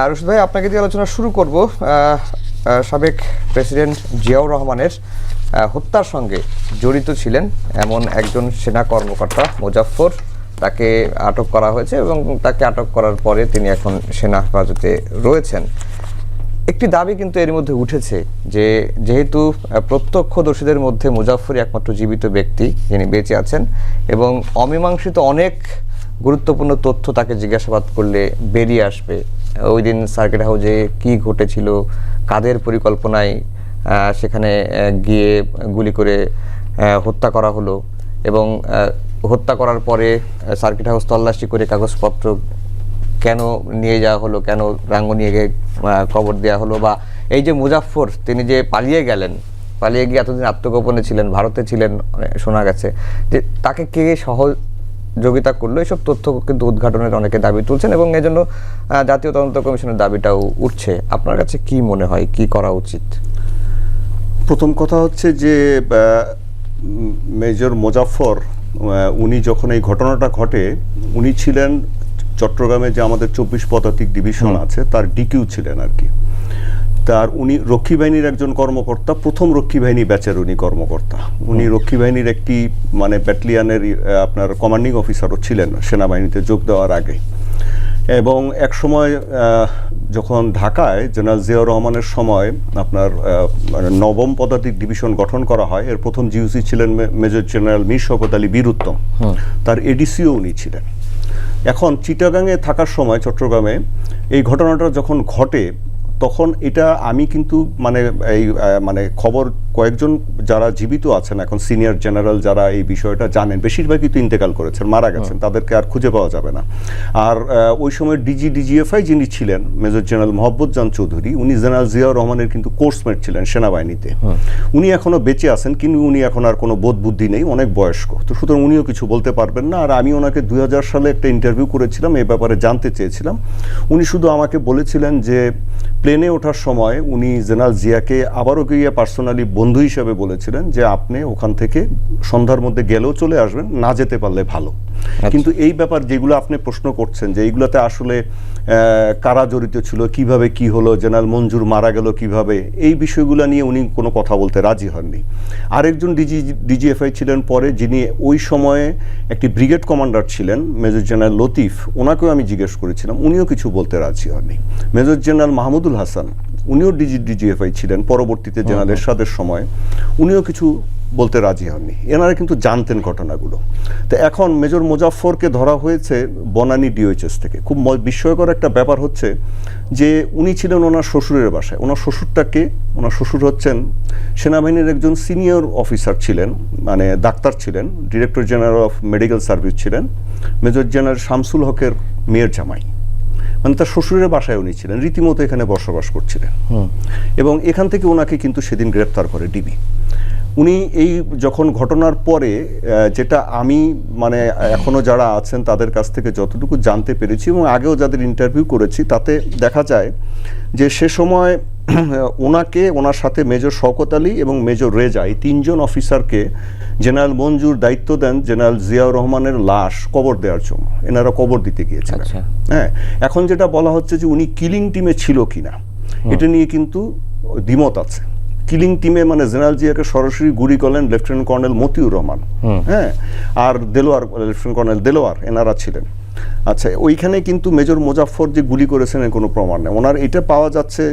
রশিদ ভাই, আপনাকে দিয়ে আলোচনা শুরু করব। সাবেক প্রেসিডেন্ট জিয়াউর রহমানের হত্যার সঙ্গে জড়িত ছিলেন এমন একজন সেনা কর্মকর্তা মোজাফফর, তাকে আটক করা হয়েছে এবং তাকে আটক করার পরে তিনি এখন সেনা হেফাজতে রয়েছেন। একটি দাবি কিন্তু এর মধ্যে উঠেছে যে যেহেতু প্রত্যক্ষদর্শীদের মধ্যে মোজাফফরই একমাত্র জীবিত ব্যক্তি যিনি বেঁচে আছেন এবং অমীমাংসিত অনেক গুরুত্বপূর্ণ তথ্য তাকে জিজ্ঞাসাবাদ করলে বেরিয়ে আসবে। ওই দিন সার্কিট হাউসে কি ঘটেছিল, কাদের পরিকল্পনায় সেখানে গিয়ে গুলি করে হত্যা করা হলো এবং হত্যা করার পরে সার্কিট হাউস তল্লাশি করে কাগজপত্র কেন নিয়ে যাওয়া হলো, কেন রাঙ্গুনিয়ে গিয়ে কবর দেওয়া হলো, বা এই যে মুজাফফর তিনি যে পালিয়ে গিয়ে এতদিন আত্মগোপনে ছিলেন, ভারতে ছিলেন শোনা গেছে, যে তাকে কে সহযোগিতা করলো, এসব তথ্য কিন্তু উদ্ঘাটনের অনেকে দাবি তুলছেন এবং এজন্য জাতীয় তদন্ত কমিশনের দাবিটাও উঠছে। আপনার কাছে কি মনে হয়, কি করা উচিত? প্রথম কথা হচ্ছে যে মেজর মোজাফফর উনি যখন এই ঘটনাটা ঘটে উনি ছিলেন চট্টগ্রামে যে আমাদের 24 পদাতিক ডিভিশন আছে তার ডিকিউ ছিলেন আর কি। তার উনি রক্ষী বাহিনীর একজন কর্মকর্তা, প্রথম রক্ষী বাহিনী ব্যাচের উনি কর্মকর্তা। উনি রক্ষী বাহিনীর একটি ব্যাটালিয়ানের আপনার কমান্ডিং অফিসারও ছিলেন সেনাবাহিনীতে যোগ দেওয়ার আগে। এবং এক সময় যখন ঢাকায় জেনারেল জিয়াউর রহমানের সময় আপনার 9ম পদাতিক ডিভিশন গঠন করা হয়, এর প্রথম জিওসি ছিলেন মেজর জেনারেল মীর শওকত আলী বীর উত্তম, তার এডিসিও উনি ছিলেন। এখন চিটাগাংয়ে থাকার সময় চট্টগ্রামে এই ঘটনাটা যখন ঘটে তখন এটা আমি কিন্তু খবর কয়েকজন যারা জীবিত আছেন এখন সিনিয়র জেনারেল যারা এই বিষয়টা জানেন, বেশিরভাগই তো ইন্তেকাল করেছেন, মারা গেছেন, তাদেরকে আর খুঁজে পাওয়া যাবে না। আর ওই সময় ডিজিএফআই যিনি ছিলেন মেজর জেনারেল মোহাম্মদজান চৌধুরী, উনি জেনারেল জিয়াউর রহমানের কিন্তু কোর্সমেট ছিলেন সেনাবাহিনীতে। উনি এখনো বেঁচে আছেন কিন্তু উনি এখন আর কোনো বোধ বুদ্ধি নেই, অনেক বয়স্ক, তো সুতরাং উনিও কিছু বলতে পারবেন না। আর আমি ওনাকে 2000 সালে একটা ইন্টারভিউ করেছিলাম, এই ব্যাপারে জানতে চেয়েছিলাম। উনি শুধু আমাকে বলেছিলেন যে প্লেনে ওঠার সময় উনি জেনারেল জিয়াকে আবারও গিয়ে পার্সোনালি বন্ধু হিসেবে বলেছিলেন যে আপনি ওখান থেকে সন্ধ্যার মধ্যে গেলেও চলে আসবেন, না যেতে পারলে ভালো। কিন্তু এই ব্যাপার যেগুলো আপনি প্রশ্ন করছেন যে এইগুলোতে আসলে কারা জড়িত ছিল, কিভাবে কি হলো, জেনারেল মঞ্জুর মারা গেল কিভাবে, এই বিষয়গুলো নিয়ে উনি কোনো কথা বলতে রাজি হননি। আরেকজন ডিজিএফআই ছিলেন পরে, যিনি ওই সময়ে একটি ব্রিগেড কমান্ডার ছিলেন মেজর জেনারেল লতিফ, ওনাকেও আমি জিজ্ঞেস করেছিলাম, উনিও কিছু বলতে রাজি হননি। মেজর জেনারেল মাহমুদুল হাসান, উনিও ডিজিএফআই ছিলেন পরবর্তীতে জেনারেল এরশাদের সময়, উনিও কিছু বলতে রাজি হননি। এনারা কিন্তু জানতেন ঘটনাগুলো। তো এখন মেজর মোজাফফরকে ধরা হয়েছে বনানী ডিওএইচএস থেকে। খুব বিস্ময়কর একটা ব্যাপার হচ্ছে যে উনি ছিলেন ওনার শ্বশুরের বাসায়। ওনার শ্বশুরটাকে, ওনার শ্বশুর হচ্ছেন সেনাবাহিনীর একজন সিনিয়র অফিসার ছিলেন, ডাক্তার ছিলেন, director general of medical service ছিলেন, মেজর জেনারেল শামসুল হকের মেয়ের জামাই। তার শ্বশুরের বাসায় উনি ছিলেন, রীতিমতো এখানে বসবাস করছিলেন। এবং এখান থেকে ওনাকে কিন্তু সেদিন গ্রেপ্তার করে ডিবি। উনি এই যখন ঘটনার পরে যেটা আমি এখনো যারা আছেন তাদের কাছ থেকে যতটুকু জানতে পেরেছি এবং আগেও যাদের ইন্টারভিউ করেছি, তাতে দেখা যায় যে সে সময় ওনার সাথে মেজর শওকত আলী এবং মেজর রেজা, এই 3 জন অফিসারকে জেনারেল মঞ্জুর দায়িত্ব দেন জেনারেল জিয়াউর রহমানের লাশ কবর দেওয়ার জন্য। এনারা কবর দিতে গিয়েছিলেন। হ্যাঁ, এখন যেটা বলা হচ্ছে যে উনি কিলিং টিমে ছিল কিনা, এটা নিয়ে কিন্তু দ্বিমত আছে। কিলিং টিমে জেনারেল জিয়াকে সরাসরি গুলি করলেন লেফটেন্যান্ট কর্নেল মতিউর রহমান, হ্যাঁ, আর লেফটেন্যান্ট কর্নেল দেলোয়ার, এনারা ছিলেন। আচ্ছা, ওইখানে কিন্তু মেজর মোজাফফর যে গুলি করেছেন এর কোনো প্রমাণ নেই। ওনার এটা পাওয়া যাচ্ছে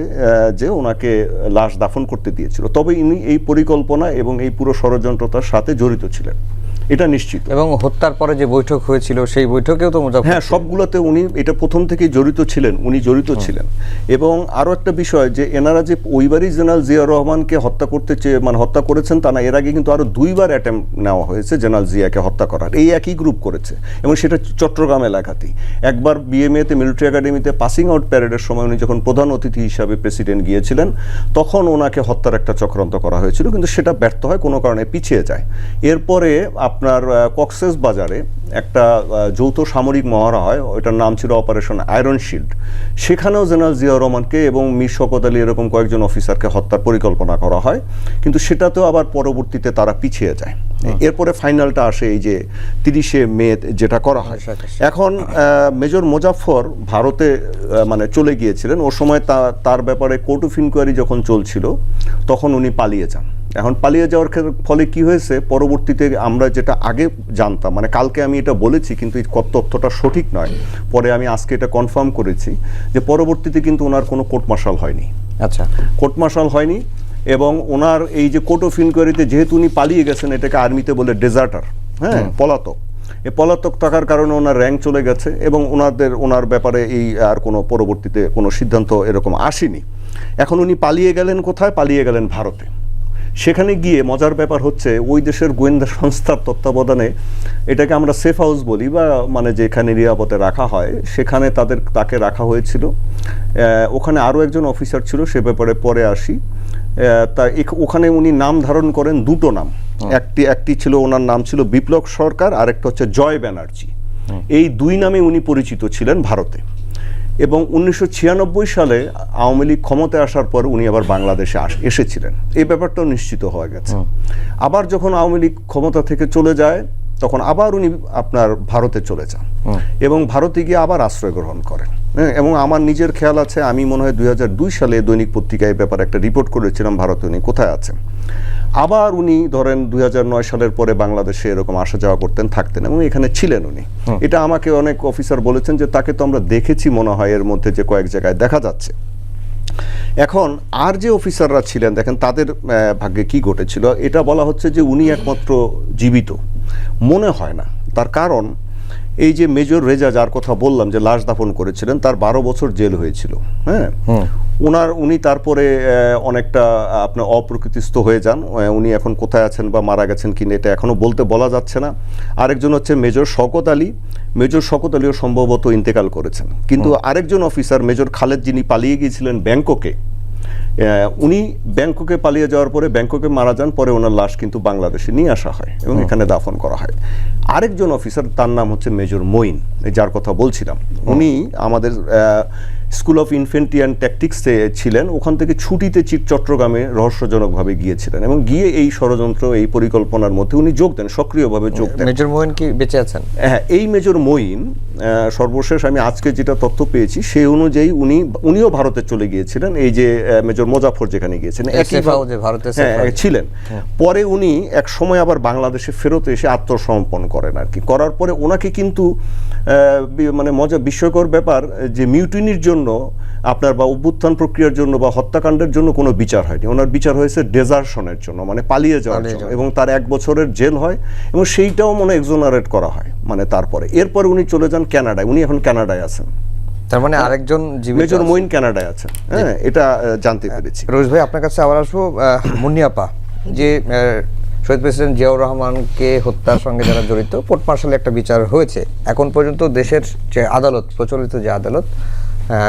যে ওনাকে লাশ দাফন করতে দিয়েছিল, তবে ইনি এই পরিকল্পনা এবং এই পুরো ষড়যন্ত্রতার সাথে জড়িত ছিলেন, এটা নিশ্চিত। এবং হত্যার পরে যে বৈঠক হয়েছিল সেই বৈঠকেও তো মোজাফফর, হ্যাঁ, সবগুলোতে উনি এটা প্রথম থেকেই জড়িত ছিলেন, উনি জড়িত ছিলেন। এবং আরও একটা বিষয় যে এনারা যে ওইবারই জেনারেল জিয়াউর রহমানকে হত্যা করতে হত্যা করেছেন তা না, এর আগে কিন্তু আরও 2বার অ্যাটেম্প নেওয়া হয়েছে জেনারেল জিয়াকে হত্যা করার, এই একই গ্রুপ করেছে এবং সেটা চট্টগ্রাম এলাকাতেই। একবার বিএমএতে মিলিটারি একাডেমিতে পাসিং আউট প্যারেডের সময় উনি যখন প্রধান অতিথি হিসাবে প্রেসিডেন্ট গিয়েছিলেন তখন ওনাকে হত্যার একটা চক্রান্ত করা হয়েছিল, কিন্তু সেটা ব্যর্থ হয়, কোনো কারণে পিছিয়ে যায়। এরপরে আপনার কক্সেস বাজারে একটা যৌথ সামরিক মহড়া হয়, ওইটার নাম ছিল অপারেশন আয়রন শিল্ড। সেখানেও জেনারেল জিয়াউর রহমানকে এবং মীর শওকত আলী এরকম কয়েকজন অফিসারকে হত্যার পরিকল্পনা করা হয়, কিন্তু সেটাতেও আবার পরবর্তীতে তারা পিছিয়ে যায়। এরপরে ফাইনালটা আসে এই যে 30শে মে যেটা করা হয়। এখন মেজর মোজাফফর ভারতে মানে চলে গিয়েছিলেন, ওর সময় তার ব্যাপারে কোর্ট অফ ইনকোয়ারি যখন চলছিল তখন উনি পালিয়ে যান। এখন পালিয়ে যাওয়ার ফলে কি হয়েছে, পরবর্তীতে আমরা যেটা আগে জানতাম, মানে কালকে আমি এটা বলেছি কিন্তু এই তথ্যটা সঠিক নয়, পরে আমি আজকে এটা কনফার্ম করেছি যে পরবর্তীতে কিন্তু ওনার কোনো কোর্ট মার্শাল হয়নি। আচ্ছা, কোর্ট মার্শাল হয়নি এবং ওনার এই যে কোর্ট অফ ইনকোয়ারিতে যেহেতু উনি পালিয়ে গেছেন, এটাকে আর্মিতে বলে ডেজার্টার, হ্যাঁ, পলাতক। এই পলাতক থাকার কারণে ওনার র্যাঙ্ক চলে গেছে এবং ওনার ব্যাপারে এই আর কোনো পরবর্তীতে কোনো সিদ্ধান্ত এরকম আসেনি। এখন উনি পালিয়ে গেলেন কোথায়? পালিয়ে গেলেন ভারতে। সেখানে গিয়ে মজার ব্যাপার হচ্ছে ওই দেশের গোয়েন্দা সংস্থার তত্ত্বাবধানে, এটাকে আমরা সেফ হাউস বলি বা মানে যেখানে নিরাপদে রাখা হয়, সেখানে তাকে রাখা হয়েছিল। ওখানে আরও একজন অফিসার ছিল, সে ব্যাপারে পরে আসি। তা ওখানে উনি নাম ধারণ করেন দুটো নাম, একটি ছিল ওনার নাম ছিল বিপ্লব সরকার, আরেকটা হচ্ছে জয় ব্যানার্জি। এই দুই নামে উনি পরিচিত ছিলেন ভারতে। এবং 1996 সালে আওয়ামী লীগ ক্ষমতায় আসার পর উনি আবার বাংলাদেশে এসেছিলেন, এই ব্যাপারটাও নিশ্চিত হয়ে গেছে। আবার যখন আওয়ামী লীগ ক্ষমতা থেকে চলে যায় তখন আবার উনি আপনার ভারতে চলে যান এবং ভারতে গিয়ে আবার আশ্রয় গ্রহণ করেন। এবং আমার নিজের খেয়াল আছে, আমি মনে হয় 2002 সালে দৈনিক পত্রিকায় ব্যাপারে একটা রিপোর্ট করেছিলাম ভারতে উনি কোথায় আছেন। আবার উনি ধরেন 2009 সালের পরে বাংলাদেশে এরকম আসা যাওয়া করতেন, থাকতেন এবং এখানে ছিলেন উনি। এটা আমাকে অনেক অফিসার বলেছেন যে তাকে তো আমরা দেখেছি মনে হয় এর মধ্যে যে কয়েক জায়গায় দেখা যাচ্ছে। এখন আর যে অফিসাররা ছিলেন দেখেন তাদের ভাগ্যে কি ঘটেছিল, এটা বলা হচ্ছে যে উনি একমাত্র জীবিত মনে হয় না। তার কারণ এই যে মেজর রেজা যার কথা বললাম যে লাশ দাফন করেছিলেন, তার 12 বছর জেল হয়েছিল। হ্যাঁ, উনি তারপরে অনেকটা আপনার অপ্রকৃতিস্থ হয়ে যান। উনি এখন কোথায় আছেন বা মারা গেছেন কিনা এটা এখনো বলা যাচ্ছে না। আরেকজন হচ্ছে মেজর শওকত আলী। মেজর শওকত আলীও সম্ভবত ইন্তেকাল করেছেন। কিন্তু আরেকজন অফিসার মেজর খালেদ, যিনি পালিয়ে গিয়েছিলেন ব্যাংককে, উনি ব্যাংককে পালিয়ে যাওয়ার পরে ব্যাংককে মারা যান, পরে ওনার লাশ কিন্তু বাংলাদেশে নিয়ে আসা হয় এবং এখানে দাফন করা হয়। আরেকজন অফিসার, তার নাম হচ্ছে মেজর মঈন, যার কথা বলছিলাম। উনি আমাদের স্কুল অফ ইনফ্যান্ট্রি অ্যান্ড ট্যাকটিক্সে ছিলেন, ওখান থেকে ছুটিতে চট্টগ্রামে রহস্যজনকভাবে গিয়েছিলেন এবং গিয়ে এই ষড়যন্ত্র, এই পরিকল্পনার মধ্যে উনি যোগ দেন, সক্রিয়ভাবে যোগ দেন। মেজর মঈন কি বেঁচে আছেন? হ্যাঁ, এই মেজর মঈন সর্বশেষ আমি আজকে যেটা তথ্য পেয়েছি সেই অনুযায়ী উনিও ভারতে চলে গিয়েছিলেন। এই যে মেজর মোজাফফর যেখানে গিয়েছেন ছিলেন, পরে উনি এক সময় আবার বাংলাদেশে ফেরত এসে আত্মসমর্পণ করেন আর কি। করার পরে ওনাকে কিন্তু মানে বিস্ময়কর ব্যাপার যে মিউটিনির জন্য আপনার বা অভ্যুত্থান প্রক্রিয়ার জন্য বা হত্যাকাণ্ডের জন্য কোনো বিচার হয়নি। ওনার বিচার হয়েছে ডেজার্শনের জন্য, মানে পালিয়ে যাওয়ার জন্য, এবং তার 1 বছরের জেল হয় এবং সেইটাও মনে এক্সোনারেট করা হয়। মানে তারপরে এরপর উনি চলে যান কানাডায়, উনি এখন কানাডায় আছেন। তার মানে আরেকজন মেজর মঈন কানাডায় আছেন। হ্যাঁ, এটা জানতে পেরেছি। রোজ ভাই, আপনার কাছে আবার আসবো। মুন্নিয়াপা, যে শহীদ প্রেসিডেন্ট জিয়াউর রহমানকে হত্যার সঙ্গে যারা জড়িত, কোর্ট মার্শালে একটা বিচার হয়েছে। এখন পর্যন্ত দেশের যে আদালত, প্রচলিত যে আদালত,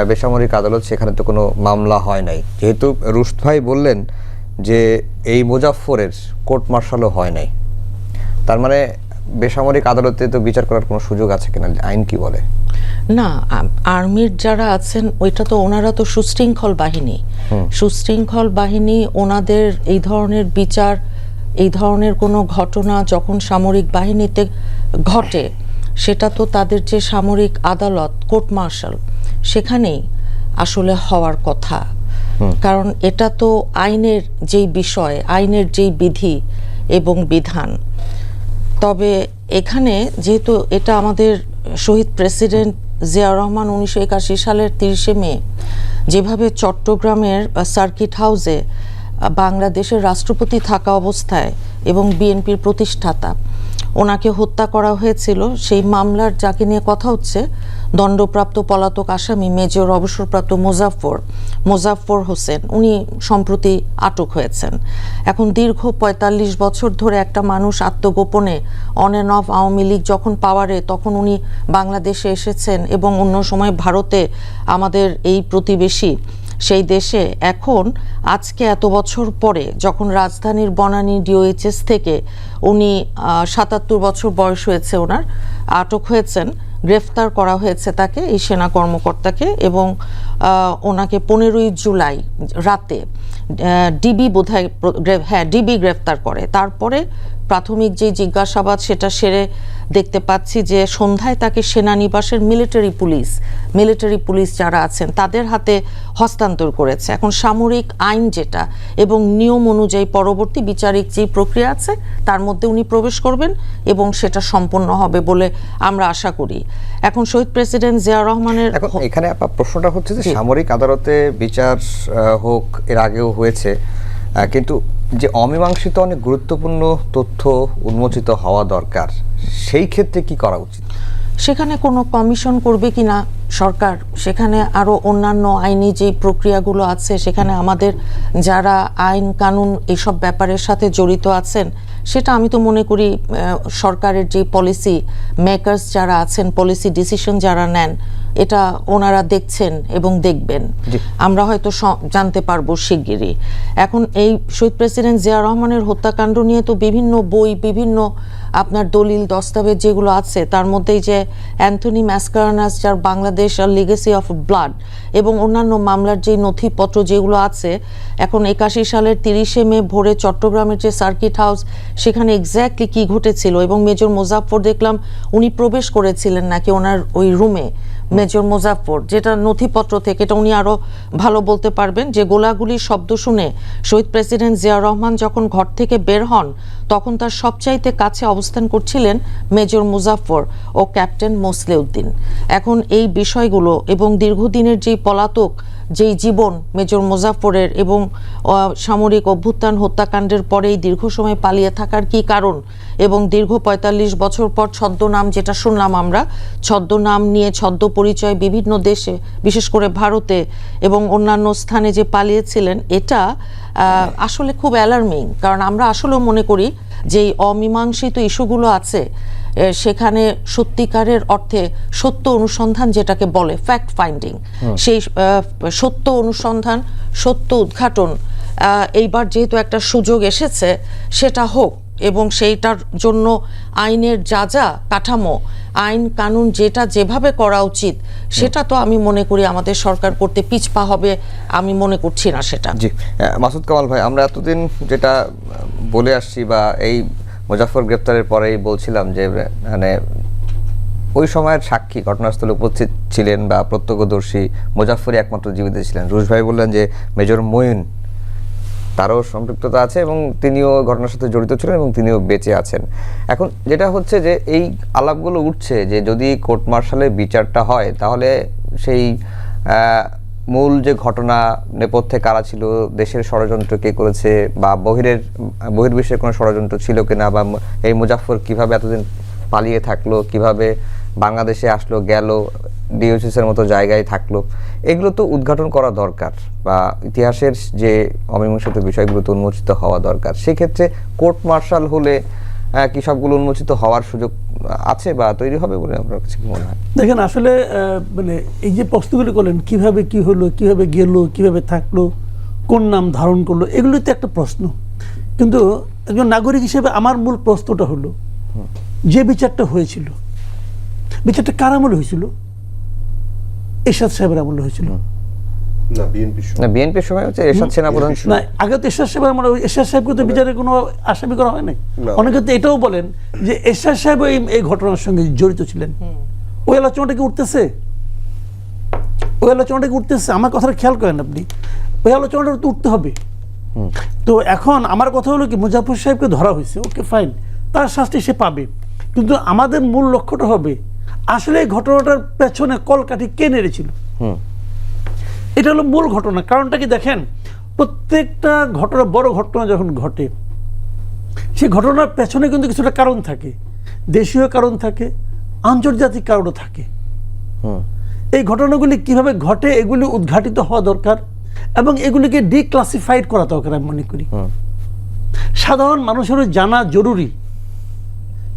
বেসামরিক আদালত, সেখানে তো কোনো মামলা হয় নাই। যেহেতু রুশদ ভাই বললেন যে এই মোজাফফরের কোর্ট মার্শালও হয় নাই, তার মানে বেসামরিক আদালতে তো বিচার করার কোনো সুযোগ আছে কিনা, আইন কি বলে? না, আর্মির যারা আছেন ওইটা তো ওনারা তো সুশৃঙ্খল বাহিনী, ওনাদের এই ধরনের বিচার, এই ধরনের কোনো ঘটনা যখন সামরিক বাহিনীতে ঘটে, সেটা তো তাদের যে সামরিক আদালত, কোর্ট মার্শাল, সেখানেই আসলে হওয়ার কথা। কারণ এটা তো আইনের যেই বিষয়, আইনের যেই বিধি এবং বিধান। তবে এখানে যেহেতু এটা আমাদের শহীদ প্রেসিডেন্ট জিয়াউর রহমান 1981 সালের 30শে মে যেভাবে চট্টগ্রামের সার্কিট হাউসে বাংলাদেশের রাষ্ট্রপতি থাকা অবস্থায় এবং বিএনপির প্রতিষ্ঠাতা, ওনাকে হত্যা করা হয়েছিল, সেই মামলার যাকে নিয়ে কথা হচ্ছে দণ্ডপ্রাপ্ত পলাতক আসামি মেজর অবসরপ্রাপ্ত মোজাফফর হোসেন, উনি সম্প্রতি আটক হয়েছেন। এখন দীর্ঘ 45 বছর ধরে একটা মানুষ আত্মগোপনে on and of, Awami League যখন পাওয়ারে তখন উনি বাংলাদেশে এসেছেন এবং অন্য সময় ভারতে, আমাদের এই প্রতিবেশী সেই দেশে। এখন আজকে এত বছর পরে যখন রাজধানীর বনানী ডিওএইচএস থেকে উনি 77 বছর বয়স হয়েছে ওনার, আটক হয়েছেন, গ্রেফতার করা হয়েছে তাকে, এই সেনা কর্মকর্তাকে, এবং ওনাকে 15ই জুলাই রাতে ডিবি গ্রেফতার করে। তারপরে প্রাথমিক যে জিজ্ঞাসাবাদ সেটা সেরে দেখতে পাচ্ছি যে সন্ধ্যায় তাকে সেনানিবাসের মিলিটারি পুলিশ যারা আছেন তাদের হাতে হস্তান্তর করেছে। এখন সামরিক আইন যেটা এবং নিয়ম অনুযায়ী পরবর্তী বিচারিক যে প্রক্রিয়া আছে তার মধ্যে উনি প্রবেশ করবেন এবং সেটা সম্পন্ন হবে বলে আমরা আশা করি। এখন শহীদ প্রেসিডেন্ট জিয়াউর রহমানের এখন এখানে আপনার প্রশ্নটা হচ্ছে যে সামরিক আদালতে বিচার হোক, এর আগেও হয়েছে, কিন্তু যে অমীমাংসিত অনেক গুরুত্বপূর্ণ তথ্য উন্মোচিত হওয়া দরকার, সেই ক্ষেত্রে কি করা উচিত? সেখানে কোনো কমিশন করবে কিনা সরকার, সেখানে আরো অন্যান্য আইনি যে প্রক্রিয়াগুলো আছে, সেখানে আমাদের যারা আইন কানুন এইসব ব্যাপারের সাথে জড়িত আছেন, সেটা আমি তো মনে করি সরকারের যে পলিসি মেকার্স যারা আছেন, পলিসি ডিসিশন যারা নেন, এটা ওনারা দেখছেন এবং দেখবেন। আমরা হয়তো জানতে পারবো শিগগিরই। এখন এই শহীদ প্রেসিডেন্ট জিয়াউর রহমানের হত্যাকাণ্ড নিয়ে তো বিভিন্ন বই, বিভিন্ন আপনার দলিল দস্তাবেজ যেগুলো আছে, তার মধ্যেই যে অ্যান্থনি ম্যাসকারানাস, যার বাংলাদেশ আর লিগেসি অফ ব্লাড এবং অন্যান্য মামলার যে নথিপত্র যেগুলো আছে, এখন 81 সালের 30শে মে ভোরে চট্টগ্রামের যে সার্কিট হাউস, সেখানে এক্স্যাক্টলি কি ঘটেছিল, এবং মেজর মোজাফফর দেখলাম উনি প্রবেশ করেছিলেন নাকি ওনার ওই রুমে, মেজর মোজাফফর, যেটা নথিপত্র থেকে, এটা উনি আরো ভালো বলতে পারবেন, যে গোলাগুলির শব্দ শুনে শহীদ প্রেসিডেন্ট জিয়াউর রহমান যখন ঘর থেকে বের হন তখন তার সবচাইতে কাছে অবস্থান করছিলেন মেজর মুজাফফর ও ক্যাপ্টেন মোসলেউদ্দিন। এখন এই বিষয়গুলো এবং দীর্ঘদিনের যেই পলাতক যেই জীবন মেজর মুজাফফরের এবং সামরিক অভ্যুত্থান হত্যাকাণ্ডের পরেই দীর্ঘ সময় পালিয়ে থাকার কি কারণ, এবং দীর্ঘ ৪৫ বছর পর ছদ্মনাম, যেটা শুনলাম আমরা, ছদ্মনাম নিয়ে ছদ্ম পরিচয় বিভিন্ন দেশে, বিশেষ করে ভারতে এবং অন্যান্য স্থানে যে পালিয়েছিলেন, এটা আসলে খুব অ্যালার্মিং। কারণ আমরা আসলেও মনে করি যে এই অমীমাংসিত ইস্যুগুলো আছে, সেখানে সত্যিকারের অর্থে সত্য অনুসন্ধান যেটাকে বলে ফ্যাক্ট ফাইন্ডিং, সেই সত্য অনুসন্ধান, সত্য উদ্ঘাটন এইবার যেহেতু একটা সুযোগ এসেছে, সেটা হোক, এবং সেইটার জন্য আইনের যা যা কাঠামো, আইন কানুন যেটা যেভাবে করা উচিত, সেটা তো আমি মনে করি আমাদের সরকার করতে পিছপা হবে আমি মনে করছি না সেটা। জি, মাসুদ কামাল ভাই, আমরা এতদিন যেটা বলে আসছি বা এই মুজাফফর গ্রেপ্তারের পরেই বলছিলাম যে মানে ওই সময়ের সাক্ষী ঘটনাস্থলে উপস্থিত ছিলেন বা প্রত্যক্ষদর্শী মুজাফফরই একমাত্র জীবিত ছিলেন। রুশ ভাই বললেন যে মেজর মঈন, তারও সম্পৃক্ততা আছে এবং তিনিও ঘটনার সাথে জড়িত ছিলেন এবং তিনিও বেঁচে আছেন। এখন যেটা হচ্ছে যে এই আলাপগুলো উঠছে যে যদি কোর্ট মার্শালের বিচারটা হয়, তাহলে সেই মূল যে ঘটনা, নেপথ্যে কারা ছিল, দেশের ষড়যন্ত্র কে করেছে, বা বহির্বিশ্বের কোনো ষড়যন্ত্র ছিল কিনা, বা এই মুজাফফর কিভাবে এতদিন পালিয়ে থাকলো, কিভাবে বাংলাদেশে আসলো, গেল, ডিওসিসের মতো জায়গায় থাকলো, এগুলো তো উদ্ঘাটন করা দরকার, বা ইতিহাসের যে অমীমাংসিত বিষয়গুলো তো উন্মোচিত হওয়া দরকার। সেক্ষেত্রে কোর্ট মার্শাল হলে কি সবগুলো উন্মোচিত হওয়ার সুযোগ আছে বা তৈরি হবে বলে আপনার কাছে কি মনে হয়? দেখেন, আসলে মানে এই যে প্রশ্নগুলি করলেন, কিভাবে কি হলো, কিভাবে গেল, কিভাবে থাকলো, কোন নাম ধারণ করলো, এগুলো তো একটা প্রশ্ন। কিন্তু একজন নাগরিক হিসেবে আমার মূল প্রশ্নটা হলো, যে বিচারটা হয়েছিল, বিচারটা কার আমলে হয়েছিল? এরশাদ সাহেবের আমলে হয়েছিল না, বিএনপির সময় হচ্ছে এরশাদ সেনাপ্রধান ছিল না, আগে তো এরশাদ সাহেবের আমলে। এরশাদ সাহেবকে তো বিচারে কোনো আসামি করা হয় নাই। অনেকে তো এটাও বলেন যে এরশাদ সাহেব এই ঘটনার সঙ্গে জড়িত ছিলেন। ওই আলোচনাটা কি উঠতেছে? ওই আলোচনাটা কি উঠতেছে? আমার কথাটা খেয়াল করেন আপনি, ওই আলোচনাটা তো উঠতে হবে। তো এখন আমার কথা হলো কি, মুজাফফর সাহেবকে ধরা হয়েছে, ওকে ফাইন, তার শাস্তি সে পাবে, কিন্তু আমাদের মূল লক্ষ্যটা হবে আসলে এই ঘটনাটার পেছনে কলকাঠি কে নেড়েছিল। এটা হলো মূল ঘটনা। কারণটা কি দেখেন, প্রত্যেকটা ঘটনা, বড় ঘটনা যখন ঘটে, সেই ঘটনার পেছনে কিন্তু কিছুটা কারণ থাকে, দেশীয় কারণ থাকে, আন্তর্জাতিক কারণও থাকে। এই ঘটনাগুলি কিভাবে ঘটে এগুলি উদ্ঘাটিত হওয়া দরকার এবং এগুলিকে ডিক্লাসিফাইড করা দরকার আমি মনে করি। সাধারণ মানুষেরও জানা জরুরি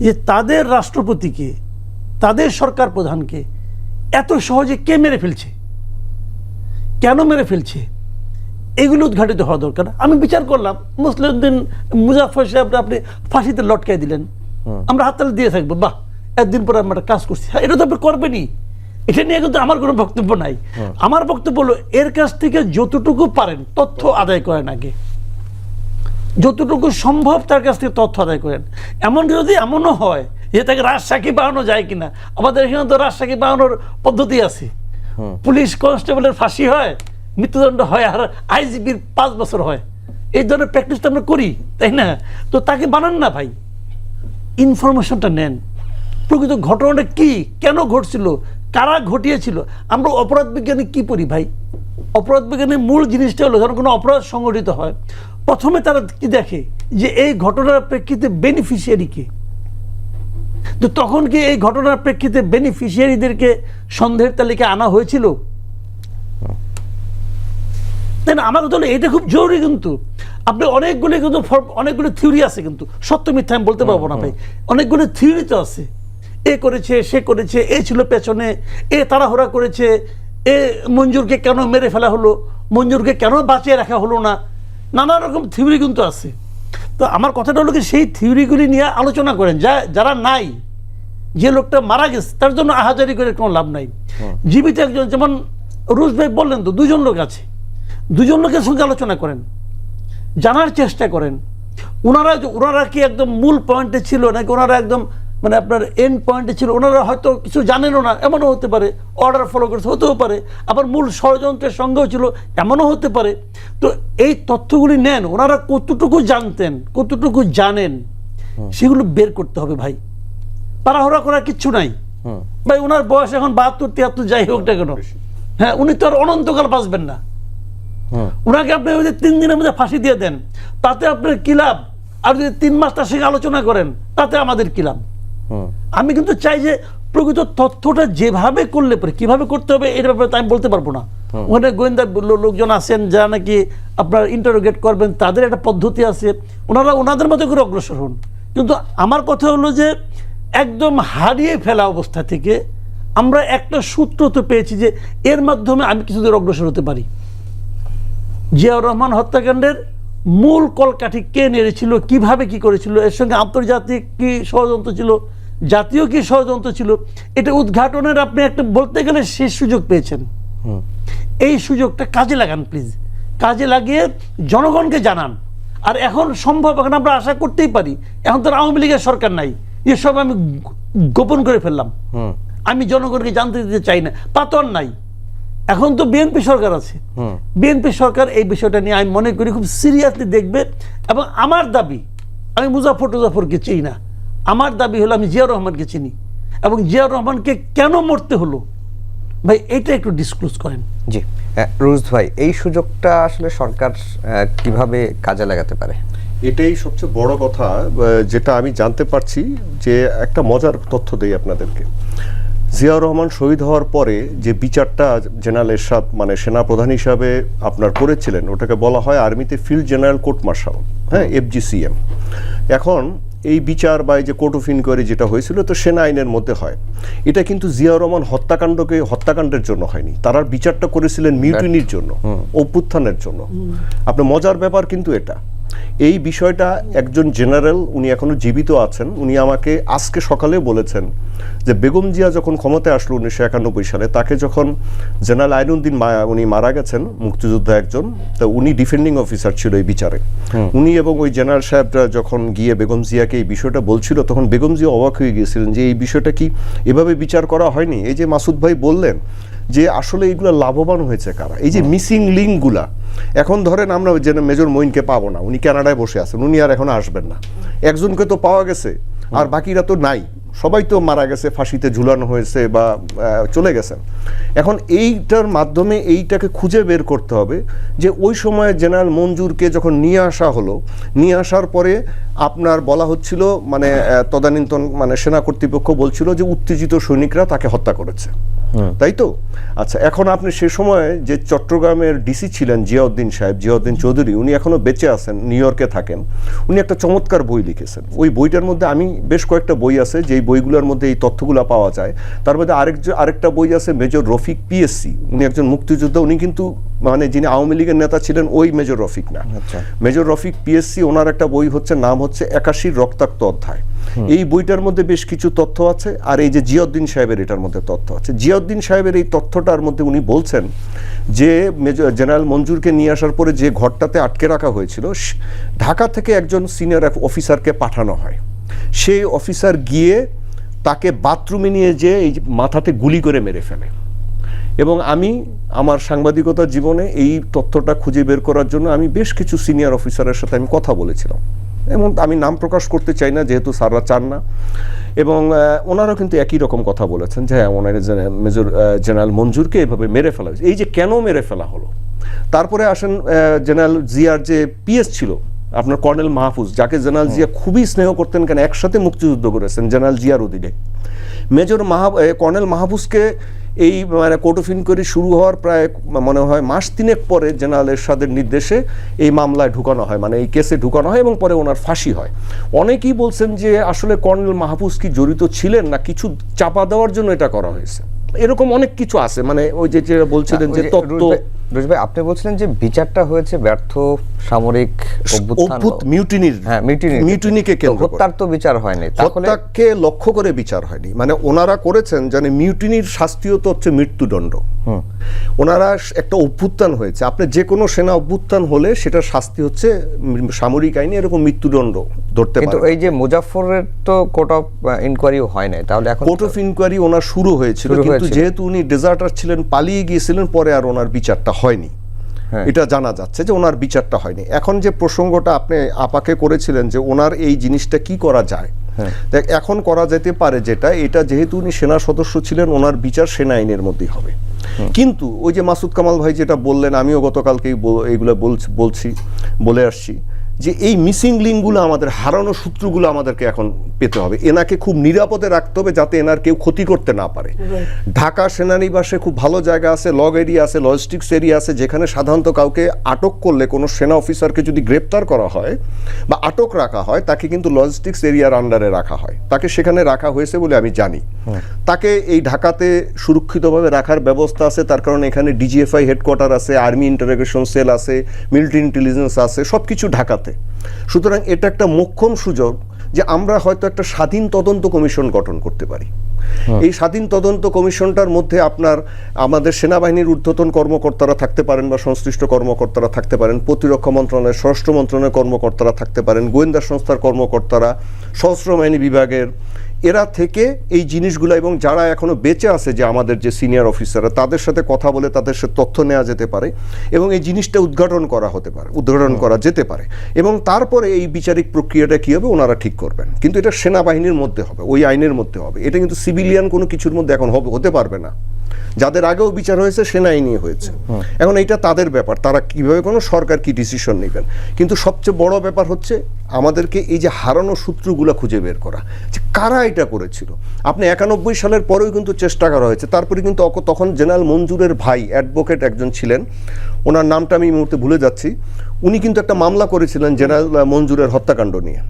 যে তাদের রাষ্ট্রপতিকে, তাদের সরকার প্রধানকে এত সহজে কে মেরে ফেলছে, কেন মেরে ফেলছে, এগুলো উদ্ঘাটিত হওয়া দরকার। আমি বিচার করলাম মুসলিউদ্দিন মুজাফফর সাহেব আপনি ফাঁসিতে লটকাই দিলেন, আমরা হাততালি দিয়ে থাকবো, বাহ, একদিন পরে আমরা কাজ করছি। এটা তো আপনি করবেনই, এটা নিয়ে কিন্তু আমার কোনো বক্তব্য নাই। আমার বক্তব্য হলো এর কাছ থেকে যতটুকু পারেন তথ্য আদায় করেন আগে। যতটুকু সম্ভব তার কাছ থেকে তথ্য আদায় করেন। এমনকি যদি এমনও হয় যে তাকে রাজসাক্ষী বানানো যায় কিনা, আমাদের এখানে তো রাজসাক্ষী বানানোর পদ্ধতি আছে, পুলিশ কনস্টেবলের ফাঁসি হয়, মৃত্যুদণ্ড হয়, আর আইজিপির 5 বছর হয়। এই ধরনের প্র্যাকটিস তো আমরা করি, তাই না? তো তাকে বানান না ভাই, ইনফরমেশনটা নেন, প্রকৃত ঘটনাটা কি, কেন ঘটছিল, কারা ঘটিয়েছিল। আমরা অপরাধ বিজ্ঞানে কি পড়ি ভাই? অপরাধ বিজ্ঞানের মূল জিনিসটা হলো যখন কোনো অপরাধ সংঘটিত হয়, প্রথমে তারা কি দেখে যে এই ঘটনার প্রেক্ষিতে বেনিফিশিয়ারি কে। তো তখন কি এই ঘটনার প্রেক্ষিতে বেনিফিশিয়ারিদেরকে সন্দেহের তালিকায় আনা হয়েছিল? তাই না? আমার কথা হলো এটা খুব জরুরি। কিন্তু আপনি অনেকগুলো থিওরি আছে, কিন্তু সত্য মিথ্যা আমি বলতে পারবো না ভাই। অনেকগুলো থিওরি তো আছে, এ করেছে, সে করেছে, এ ছিল পেছনে, এ তাড়াহুড়া করেছে, এ মঞ্জুরকে কেন মেরে ফেলা হলো, মঞ্জুরকে কেন বাঁচিয়ে রাখা হলো না, নানা রকম থিওরি কিন্তু আছে। তো আমার কথাটা হলো কি, সেই থিওরিগুলি নিয়ে আলোচনা করেন। যারা নাই, যে লোকটা মারা গেছে তার জন্য আহাজারি করে কোনো লাভ নাই। জীবিত একজন, যেমন রুশ ভাই বললেন, তো 2 জন লোক আছে, 2 জন লোকের সঙ্গে আলোচনা করেন, জানার চেষ্টা করেন ওনারা কি একদম মূল পয়েন্টে ছিল নাকি ওনারা একদম মানে আপনার এন্ড পয়েন্টে ছিল। ওনারা হয়তো কিছু জানেনও না, এমনও হতে পারে, অর্ডার ফলো করতে হতেও পারে, আবার মূল ষড়যন্ত্রের সঙ্গেও ছিল, এমনও হতে পারে। তো এই তথ্যগুলি নেন, ওনারা কতটুকু জানতেন, কতটুকু জানেন, সেগুলো বের করতে হবে ভাই। তাড়াহুড়া করার কিচ্ছু নাই ভাই। ওনার বয়স এখন 72, 73 যাই হোক না কেন, হ্যাঁ, উনি তো আর অনন্তকাল বাঁচবেন না। ওনাকে আপনি 3 দিনের মধ্যে ফাঁসি দিয়ে দেন, তাতে আপনার কি লাভ? আর যদি 3 মাস তার সঙ্গে আলোচনা করেন, তাতে আমাদের কি লাভ? আমি কিন্তু চাই যে প্রকৃত তথ্যটা যেভাবে করলে পরে কিভাবে করতে হবে এর ব্যাপারে আমি বলতে পারবো না। ওখানে গোয়েন্দা লোকজন আছেন যারা নাকি আপনার ইন্টারোগেট করবেন, তাদের একটা পদ্ধতি আছে, ওনারা ওনাদের মতো করে অগ্রসর হন। কিন্তু আমার কথা হলো যে একদম হারিয়ে ফেলা অবস্থা থেকে আমরা একটা সূত্র তো পেয়েছি যে এর মাধ্যমে আমি কিছুদের অগ্রসর হতে পারি। জিয়াউর রহমান হত্যাকাণ্ডের মূল কলকাঠি কে নেড়েছিল, কিভাবে কি করেছিল, এর সঙ্গে আন্তর্জাতিক কি ষড়যন্ত্র ছিল, জাতীয় কি ষড়যন্ত্র ছিল, এটা উদ্ঘাটনের আপনি একটা বলতে গেলে শেষ সুযোগ পেয়েছেন। এই সুযোগটা কাজে লাগান প্লিজ, কাজে লাগিয়ে জনগণকে জানান। আর এখন সম্ভব, এখন আমরা আশা করতেই পারি, এখন তো আওয়ামী লীগের সরকার নাই, এসব আমি গোপন করে ফেললাম, আমি জনগণকে জানতে দিতে চাই না, তা তো আর নাই। এখন তো বিএনপি সরকার আছে, বিএনপি সরকার এই বিষয়টা নিয়ে আমি মনে করি খুব সিরিয়াসলি দেখবে। এবং আমার দাবি, আমি মুজাফরকে চিনি না, আমার দাবি হলো আমি জিয়াউর রহমানকে চিনি, এবং জিয়াউর রহমানকে কেন মরতে হলো ভাই এটা একটু ডিসক্লোজ করেন। জি রুশ ভাই, এই সুযোগটা আসলে সরকার কিভাবে কাজে লাগাতে পারে? এটাই সবচেয়ে বড় কথা, যেটা আমি জানতে পারছি। যে একটা মজার তথ্য দেই আপনাদেরকে, জিয়াউর রহমান শহীদ হওয়ার পরে যে বিচারটা জেনারেল এরশাদ মানে সেনাপ্রধান হিসাবে আপনার করেছিলেন, ওটাকে বলা হয় আর্মিতে ফিল্ড জেনারেল কোর্ট মার্শাল, হ্যাঁ, FGCM। এখন এই বিচার বা এই যে কোর্ট অফ ইনকোয়ারি যেটা হয়েছিল, তো সেনা আইনের মধ্যে হয়। এটা কিন্তু জিয়াউর রহমান হত্যাকাণ্ডের জন্য হয়নি, তারা বিচারটা করেছিলেন মিউটিনির জন্য, অভ্যুত্থানের জন্য। আপনার মজার ব্যাপার কিন্তু এটা, এই বিষয়টা একজন জেনারেল, উনি এখনো জীবিত আছেন, উনি আমাকে আজকে সকালে বলেছেন যে বেগম জিয়া যখন ক্ষমতায় আসলো 1991 সালে, তাকে যখন জেনারেল আইনুদ্দিন উনি মারা গেছেন, মুক্তিযোদ্ধা একজন, তো উনি ডিফেন্ডিং অফিসার ছিল এই বিচারে। উনি এবং ওই জেনারেল সাহেবরা যখন গিয়ে বেগম জিয়াকে এই বিষয়টা বলছিল, তখন বেগম জিয়া অবাক হয়ে গিয়েছিলেন যে এই বিষয়টা কি এভাবে বিচার করা হয়নি। এই যে মাসুদ ভাই বললেন যে আসলে এইগুলো লাভবান হয়েছে কারা, এই যে মিসিং লিঙ্কগুলা। এখন ধরেন আমরা মেজর মঈনকে পাবো না, উনি কানাডায় বসে আছেন, উনি আর এখন আসবেন না। একজনকে তো পাওয়া গেছে, আর বাকিরা তো নাই, সবাই তো মারা গেছে, ফাঁসিতে ঝুলানো হয়েছে বা চলে গেছেন। এখন এইটার মাধ্যমে এইটাকে খুঁজে বের করতে হবে যে ওই সময় জেনারেল মঞ্জুরকে যখন নিয়ে আসা হলো, নিয়ে আসার পরে আপনার বলা হচ্ছিল মানে তদানীন্তন মানে সেনা কর্তৃপক্ষ বলছিল যে উত্তেজিত সৈনিকরা তাকে হত্যা করেছে, তাই তো? আচ্ছা, এখন আপনি সে সময় যে চট্টগ্রামের ডিসি ছিলেন জিয়াউদ্দিন সাহেব, জিয়াউদ্দিন চৌধুরী, উনি এখনো বেঁচে আছেন, নিউ ইয়র্কে থাকেন। উনি একটা চমৎকার বই লিখেছেন, ওই বইটার মধ্যে আমি বেশ কয়েকটা বই আছে, যেই বইগুলোর মধ্যে এই তথ্যগুলো পাওয়া যায়। তার মধ্যে আরেকটা বই আছে মেজর রফিক পিএসসি, উনি একজন মুক্তিযোদ্ধা, উনি কিন্তু মানে যিনি আওয়ামী লীগের নেতা ছিলেন ওই মেজর রফিক না। মেজর রফিক পিএসসি, ওনার একটা বই হচ্ছে, নাম হচ্ছে 81 রক্তাক্ত অধ্যায়। এই বইটার মধ্যে বেশ কিছু তথ্য আছে, আর এই যে জিয়াউদ্দিন সাহেবের এটার মধ্যে তথ্য আছে। জিয়াউদ্দিন সাহেবের এই তথ্যটার মধ্যে উনি বলছেন যে মেজর জেনারেল মঞ্জুরকে নিয়ে আসার পরে যে ঘরটাতে আটকে রাখা হয়েছিল, ঢাকা থেকে একজন সিনিয়র অফিসারকে পাঠানো হয়। সেই অফিসার গিয়ে তাকে বাথরুমে নিয়ে যেয়ে এই মাথাতে গুলি করে মেরে ফেলে। এবং আমি আমার সাংবাদিকতা জীবনে এই তথ্যটা খুঁজে বের করার জন্য আমি বেশ কিছু সিনিয়র অফিসারের সাথে আমি কথা বলেছিলাম, এবং আমি নাম প্রকাশ করতে চাই না যেহেতু স্যাররা চান না, এবং ওনারাও কিন্তু একই রকম কথা বলেছেন যে হ্যাঁ, ওনার মেজর জেনারেল মঞ্জুরকে এভাবে মেরে ফেলা হয়েছে। এই যে কেন মেরে ফেলা হলো, তারপরে আসেন জেনারেল জিয়ার যে পিএস ছিল আপনার কর্নেল মাহফুজ, যাকে জেনারেল জিয়া খুবই স্নেহ করতেন, কেন একসাথে মুক্তিযুদ্ধ করেছেন জেনারেল জিয়ার অধীনে। কর্নেল মাহফুজকে এই মানে কোর্ট অফ ইনকোয়ারি শুরু হওয়ার প্রায় মনে হয় মাস 3 পরে জেনারেল এরশাদের নির্দেশে এই মামলায় ঢুকানো হয়, মানে এই কেসে ঢুকানো হয়, এবং পরে ওনার ফাঁসি হয়। অনেকেই বলছেন যে আসলে কর্নেল মাহফুজ কি জড়িত ছিলেন না কিছু চাপা দেওয়ার জন্য এটা করা হয়েছে, এরকম অনেক কিছু আছে। মানে ওই যে বলছিলেন যে তত্ত্ব, রুশ ভাই আপনি বলছিলেন যে বিচারটা হয়েছে ব্যর্থ সামরিক মিউটিনিকে কেন্দ্র করে, হত্যার তো বিচার হয়নি, হত্যাকে লক্ষ্য করে বিচার হয়নি। মানে ওনারা করেছেন জানে মিউটিনির শাস্তিও তো হচ্ছে মৃত্যুদণ্ড। ওনারা একটা অভ্যুত্থান হয়েছে, আপনি যে কোনো সেনা অভ্যুত্থান হলে সেটার শাস্তি হচ্ছে সামরিক আইনে এরকম মৃত্যুদণ্ড ধরতে পারে। কিন্তু এই যে মুজাফফরের তো কোর্ট অফ ইনকোয়ারিও হয় নাই, তাহলে এখন কোর্ট অফ ইনকোয়ারি ওনার শুরু হয়েছিল, কিন্তু যেহেতু উনি ডেজার্টার ছিলেন, পালিয়ে গিয়েছিলেন, পরে আর ওনার বিচারটা হয়নি। এটা জানা যাচ্ছে যে ওনার বিচারটা হয়নি। এখন যে প্রসঙ্গটা আপনি আপাকে করেছিলেন যে ওনার এই জিনিসটা কি করা যায়, এখন করা যেতে পারে যেটা, এটা যেহেতু উনি সেনা সদস্য ছিলেন, ওনার বিচার সেনা আইনের মধ্যেই হবে। কিন্তু ওই যে মাসুদ কামাল ভাই যেটা বললেন, আমিও গতকালকেই এইগুলো বলে আসছি যে এই মিসিং লিঙ্কগুলো আমাদের, হারানো সূত্রগুলো আমাদেরকে এখন পেতে হবে। এনাকে খুব নিরাপদে রাখতে হবে যাতে এনার কেউ ক্ষতি করতে না পারে। ঢাকা সেনানিবাসে খুব ভালো জায়গা আছে, লগ এরিয়া আছে, লজিস্টিক্স এরিয়া আছে, যেখানে সাধারণত কাউকে আটক করলে, কোনো সেনা অফিসারকে যদি গ্রেপ্তার করা হয় বা আটক রাখা হয়, তাকে কিন্তু লজিস্টিক্স এরিয়ার আন্ডারে রাখা হয়। তাকে সেখানে রাখা হয়েছে বলে আমি জানি। তাকে এই ঢাকাতে সুরক্ষিতভাবে রাখার ব্যবস্থা আছে, তার কারণে এখানে ডিজিএফআই হেডকোয়ার্টার আছে, আর্মি ইন্টারোগেশন সেল আছে, মিলিটারি ইন্টেলিজেন্স আছে, সব কিছু ঢাকাতে। সুতরাং এটা একটা মোক্ষম সুযোগ যে আমরা হয়তো একটা স্বাধীন তদন্ত কমিশন গঠন করতে পারি। এই স্বাধীন তদন্ত কমিশনটার মধ্যে আমাদের সেনাবাহিনীর ঊর্ধ্বতন কর্মকর্তারা থাকতে পারেন বা সংশ্লিষ্ট কর্মকর্তারা থাকতে পারেন, প্রতিরক্ষা মন্ত্রণালয়ের, স্বরাষ্ট্র মন্ত্রণালয়ের কর্মকর্তারা থাকতে পারেন, গোয়েন্দা সংস্থার কর্মকর্তারা, সশস্ত্র বাহিনী বিভাগের, এরা থেকে এই জিনিসগুলো, এবং যারা এখনো বেঁচে আছে যে আমাদের যে সিনিয়র অফিসাররা, তাদের সাথে কথা বলে তাদের সাথে তথ্য নেওয়া যেতে পারে, এবং এই জিনিসটা উদ্ঘাটন করা যেতে পারে, এবং তারপরে এই বিচারিক প্রক্রিয়াটা কী হবে ওনারা ঠিক করবেন। কিন্তু এটা সেনাবাহিনীর মধ্যে হবে, ওই আইনের মধ্যে হবে। এটা কিন্তু সিভিলিয়ান কোনো কিছুর মধ্যে এখন হতে পারবে না। যাদের আগেও বিচার হয়েছে সেনা আইনি হয়েছে, এখন এইটা তাদের ব্যাপার, তারা কিভাবে কোনো সরকার কি ডিসিশন নেবেন। কিন্তু সবচেয়ে বড় ব্যাপার হচ্ছে আমাদেরকে এই যে হারানো সূত্রগুলো খুঁজে বের করা, যে কারা এটা করেছিল। আপনি 91 সালের পরেও কিন্তু চেষ্টা করা হয়েছে, তারপরে কিন্তু তখন জেনারেল মঞ্জুরের ভাই অ্যাডভোকেট একজন ছিলেন, ওনার নামটা আমি এই মুহূর্তে ভুলে যাচ্ছি, উনি কিন্তু একটা মামলা করেছিলেন জেনারেল মঞ্জুরের হত্যাকাণ্ড নিয়ে।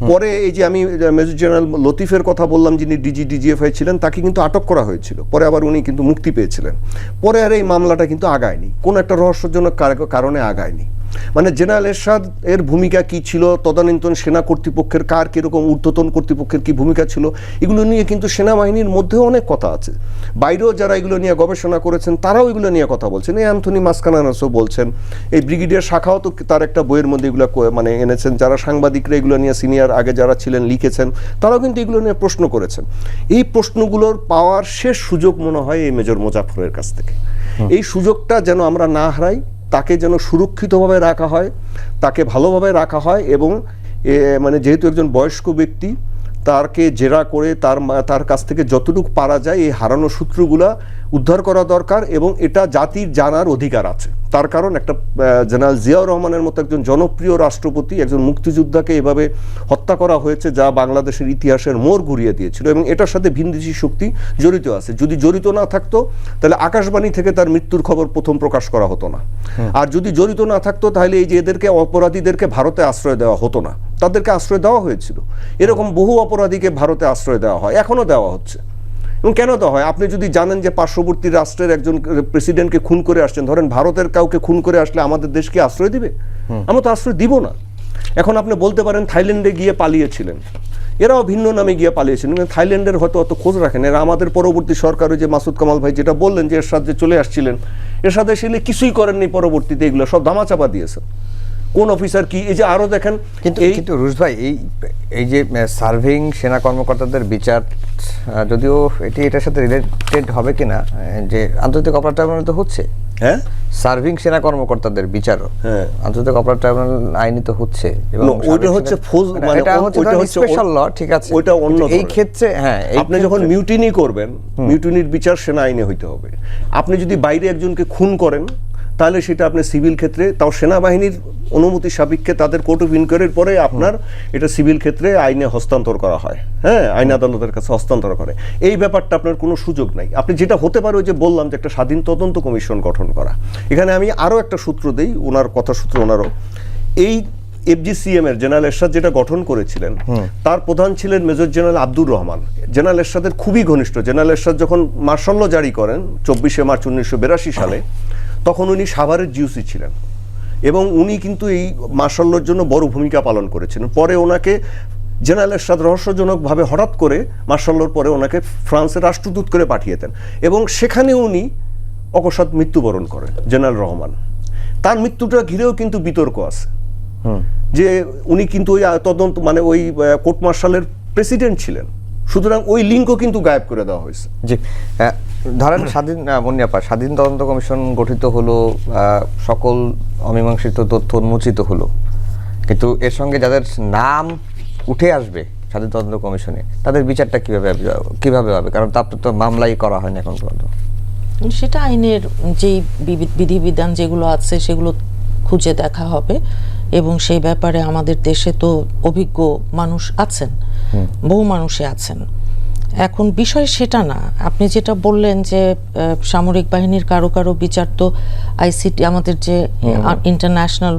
পরে এই যে আমি মেজর জেনারেল লতিফের কথা বললাম, যিনি ডিজিএফআই ছিলেন, তাকে কিন্তু আটক করা হয়েছিল, পরে আবার উনি কিন্তু মুক্তি পেয়েছিলেন। পরে আর এই মামলাটা কিন্তু আগায়নি, কোনো একটা রহস্যজনক কারণে আগায়নি। মানে জেনারেল এরশাদ এর ভূমিকা কি ছিল, তদানীন্তন সেনা কর্তৃপক্ষের কার কিরকম, ঊর্ধ্বতন কর্তৃপক্ষের কি ভূমিকা ছিল, এগুলো নিয়ে কিন্তু সেনাবাহিনীর মধ্যেও অনেক কথা আছে। বাইরেও যারা এগুলো নিয়ে গবেষণা করেছেন তারাও এগুলো নিয়ে কথা বলছেন। এই অ্যান্থনি মাসকানাসও বলছেন, এই ব্রিগেডিয়ার শাখাও তো তার একটা বইয়ের মধ্যে এগুলো মানে এনেছেন। যারা সাংবাদিকরা এগুলো নিয়ে সিনিয়র আগে যারা ছিলেন লিখেছেন, তারাও কিন্তু এগুলো নিয়ে প্রশ্ন করেছেন। এই প্রশ্নগুলোর পাওয়ার শেষ সুযোগ মনে হয় এই মেজর মোজাফফরের কাছ থেকে। এই সুযোগটা যেন আমরা না হারাই, তাকে যেন সুরক্ষিতভাবে রাখা হয়, তাকে ভালোভাবে রাখা হয়, এবং মানে যেহেতু একজন বয়স্ক ব্যক্তি, তারকে জেরা করে তার কাছ থেকে যতটুকু পারা যায় এই হারানো সূত্রগুলা উদ্ধার করা দরকার, এবং এটা জাতির জানার অধিকার আছে। তার কারণ একটা জেনারেল জিয়াউর রহমানের মতো একজন জনপ্রিয় রাষ্ট্রপতি, একজন মুক্তিযোদ্ধাকে এভাবে হত্যা করা হয়েছে, যা বাংলাদেশের ইতিহাসের মোড় ঘুরিয়ে দিয়েছিল, এবং এটার সাথে ভিনদেশী শক্তি জড়িত আছে। যদি জড়িত না থাকতো তাহলে আকাশবাণী থেকে তার মৃত্যুর খবর প্রথম প্রকাশ করা হতো না। আর যদি জড়িত না থাকতো তাহলে এই যে এদেরকে, অপরাধীদেরকে ভারতে আশ্রয় দেওয়া হতো না, তাদেরকে আশ্রয় দেওয়া হয়েছিল। এরকম বহু অপরাধীকে ভারতে আশ্রয় দেওয়া হয়, এখনো দেওয়া হচ্ছে। এবং কেন দেওয়া হয়? আপনি যদি জানেন যে পার্শ্ববর্তী রাষ্ট্রের একজন প্রেসিডেন্টকে খুন করে আসছেন, ধরেন ভারতের কাউকে খুন করে আসলে আমাদের দেশকে আশ্রয় দিবে? আমরা তো আশ্রয় দিব না। এখন আপনি বলতে পারেন থাইল্যান্ডে গিয়ে পালিয়েছিলেন, এরাও ভিন্ন নামে গিয়ে পালিয়েছিলেন, কিন্তু থাইল্যান্ডের হয়তো অত খোঁজ রাখেন। এরা আমাদের পরবর্তী সরকার, যে মাসুদ কামাল ভাই যেটা বললেন যে এরশাদ যে চলে আসছিলেন, এরশাদ এসে কিছুই করেননি, পরবর্তীতে এগুলো সব ধামাচাপা দিয়েছে। কোন অফিসার কি, এই যে আরো দেখেন। কিন্তু রুশ ভাই, এই যে সার্ভিং সেনা কর্মকর্তাদের বিচার, যদিও এটার সাথে রিলেটেড হবে কিনা, যে আন্তর্জাতিক অপরাধ ট্রাইব্যুনাল তো হচ্ছে, হ্যাঁ, সার্ভিং সেনা কর্মকর্তাদের বিচারও আন্তর্জাতিক অপরাধ ট্রাইব্যুনাল আইনি তো হচ্ছে, এবং ওইটা হচ্ছে মানে এটা হচ্ছে স্পেশাল ল, ঠিক আছে, ওইটা অন্য। এই ক্ষেত্রে হ্যাঁ, আপনি যখন মিউটিনি করবেন, মিউটিনির বিচার সেনা আইনে হইতে হবে। আপনি যদি বাইরে একজনকে খুন করেন, তাহলে সেটা আপনি সিভিল ক্ষেত্রে, তাও সেনাবাহিনীর অনুমতি সাপেক্ষে তাদের কোর্ট অফ ইনকোয়ারির পরে আপনার এটা সিভিল ক্ষেত্রে আইনে হস্তান্তর করা হয়, হ্যাঁ, আইন আদালতের কাছে হস্তান্তর করে। এই ব্যাপারটা আপনার কোনো সুযোগ নাই। আপনি যেটা হতে পারে, ওই যে বললাম যে একটা স্বাধীন তদন্ত কমিশন গঠন করা। এখানে আমি আরও একটা সূত্র দেই, ওনার কথা সূত্র ওনারও। এই এফজিসিএম এর জেনারেল এরশাদ যেটা গঠন করেছিলেন, তার প্রধান ছিলেন major general Abdur Rahman, general এরশাদের খুবই ঘনিষ্ঠ। জেনারেল এরশাদ যখন মার্শাল ল জারি করেন 24শে মার্চ 1982 সালে, তখন উনি সাভারের জিওসি ছিলেন, এবং উনি কিন্তু এই মার্শাল লর জন্য বড় ভূমিকা পালন করেছিলেন। পরে ওনাকে জেনারেল এরশাদ রহস্যজনকভাবে হঠাৎ করে মার্শাল লর পরে ওনাকে ফ্রান্সের রাষ্ট্রদূত করে পাঠিয়েতেন, এবং সেখানে উনি অকস্মাৎ মৃত্যুবরণ করেন জেনারেল রহমান। তার মৃত্যুটা ঘিরেও কিন্তু বিতর্ক আছে, যে উনি কিন্তু ওই তদন্ত মানে ওই কোর্ট মার্শালের প্রেসিডেন্ট ছিলেন, সুতরাং ওই লিঙ্কও কিন্তু গায়েব করে দেওয়া হয়েছে। জি, ধরেন স্বাধীন তদন্ত কমিশন গঠিত হলো, সকল অমীমাংসিত তথ্য উন্মোচিত হলো, কিন্তু এর সঙ্গে যাদের নাম উঠে আসবে স্বাধীন তদন্ত কমিশনে, তাদের বিচারটা কিভাবে হবে? কারণ তার তো মামলাই করা হয়নি এখন পর্যন্ত। সেটা আইনের যে বিধিবিধান যেগুলো আছে সেগুলো খুঁজে দেখা হবে, এবং সেই ব্যাপারে আমাদের দেশে তো অভিজ্ঞ মানুষ আছেন, বহু মানুষই আছেন। এখন বিষয় সেটা না, আপনি যেটা বললেন যে সামরিক বাহিনীর কারো কারো বিচার তো আইসিটি, আমাদের যে ইন্টারন্যাশনাল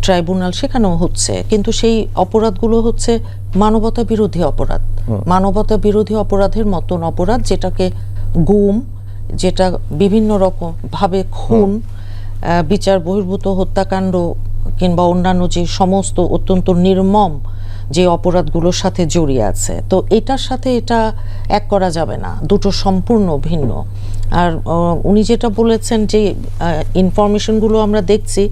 ট্রাইব্যুনাল, সেখানেও হচ্ছে, কিন্তু সেই অপরাধগুলো হচ্ছে মানবতা বিরোধী অপরাধ, মানবতা বিরোধী অপরাধের মতন অপরাধ, যেটাকে গুম, যেটা বিভিন্ন রকম ভাবে খুন, বিচার বহির্ভূত হত্যাকাণ্ড কিংবা অন্যান্য যে সমস্ত অত্যন্ত নির্মম যে অপরাধগুলোর সাথে জড়িয়ে আছে। তো এটার সাথে এটা এক করা যাবে না, দুটো সম্পূর্ণ ভিন্ন। আর উনি যেটা বলেছেন যে ইনফরমেশনগুলো আমরা দেখছি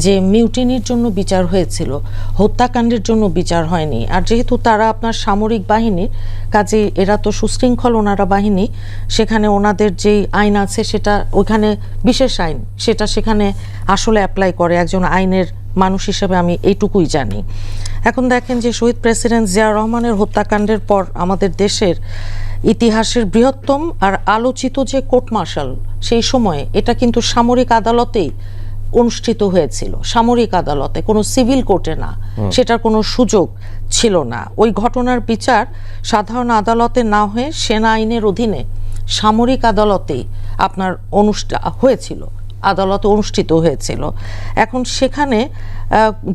যে মিউটিনির জন্য বিচার হয়েছিল, হত্যাকাণ্ডের জন্য বিচার হয়নি। আর যেহেতু তারা আপনার সামরিক বাহিনীর কাজে, এরা তো সুশৃঙ্খল ওনারা বাহিনী, সেখানে ওনাদের যেই আইন আছে সেটা ওইখানে বিশেষ আইন, সেটা সেখানে আসলে অ্যাপ্লাই করে। একজন আইনের মানুষ হিসেবে আমি এইটুকুই জানি। এখন দেখেন যে শহীদ প্রেসিডেন্ট জিয়াউর রহমানের হত্যাকাণ্ডের পর আমাদের দেশের ইতিহাসের বৃহত্তম আর আলোচিত যে কোর্ট মার্শাল, সেই সময়ে এটা কিন্তু সামরিক আদালতেই অনুষ্ঠিত হয়েছিল, সামরিক আদালতে, কোনো সিভিল কোর্টে না, সেটার কোনো সুযোগ ছিল না। ওই ঘটনার বিচার সাধারণ আদালতে না হয়ে সেনা আইনের অধীনে সামরিক আদালতেই আপনার হয়েছিল, আদালতে অনুষ্ঠিত হয়েছিল। এখন সেখানে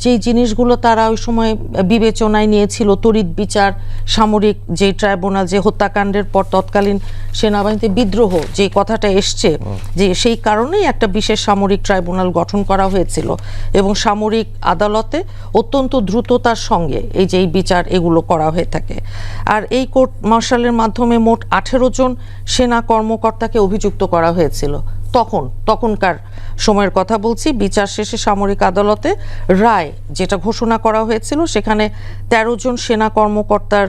যেই জিনিসগুলো তারা ওই সময় বিবেচনায় নিয়েছিল, তড়িৎ বিচার, সামরিক যে ট্রাইব্যুনাল, যে হত্যাকাণ্ডের পর তৎকালীন সেনাবাহিনীতে বিদ্রোহ যে কথাটা এসছে, যে সেই কারণেই একটা বিশেষ সামরিক ট্রাইব্যুনাল গঠন করা হয়েছিল, এবং সামরিক আদালতে অত্যন্ত দ্রুততার সঙ্গে এই যে এই বিচার এগুলো করা হয়ে থাকে। আর এই কোর্ট মার্শালের মাধ্যমে মোট 18 জন সেনা কর্মকর্তাকে অভিযুক্ত করা হয়েছিল। তখনকার সময়ের কথা বলছি। বিচার শেষে সামরিক আদালতে রায় যেটা ঘোষণা করা হয়েছিল, সেখানে 13 জন সেনা কর্মকর্তার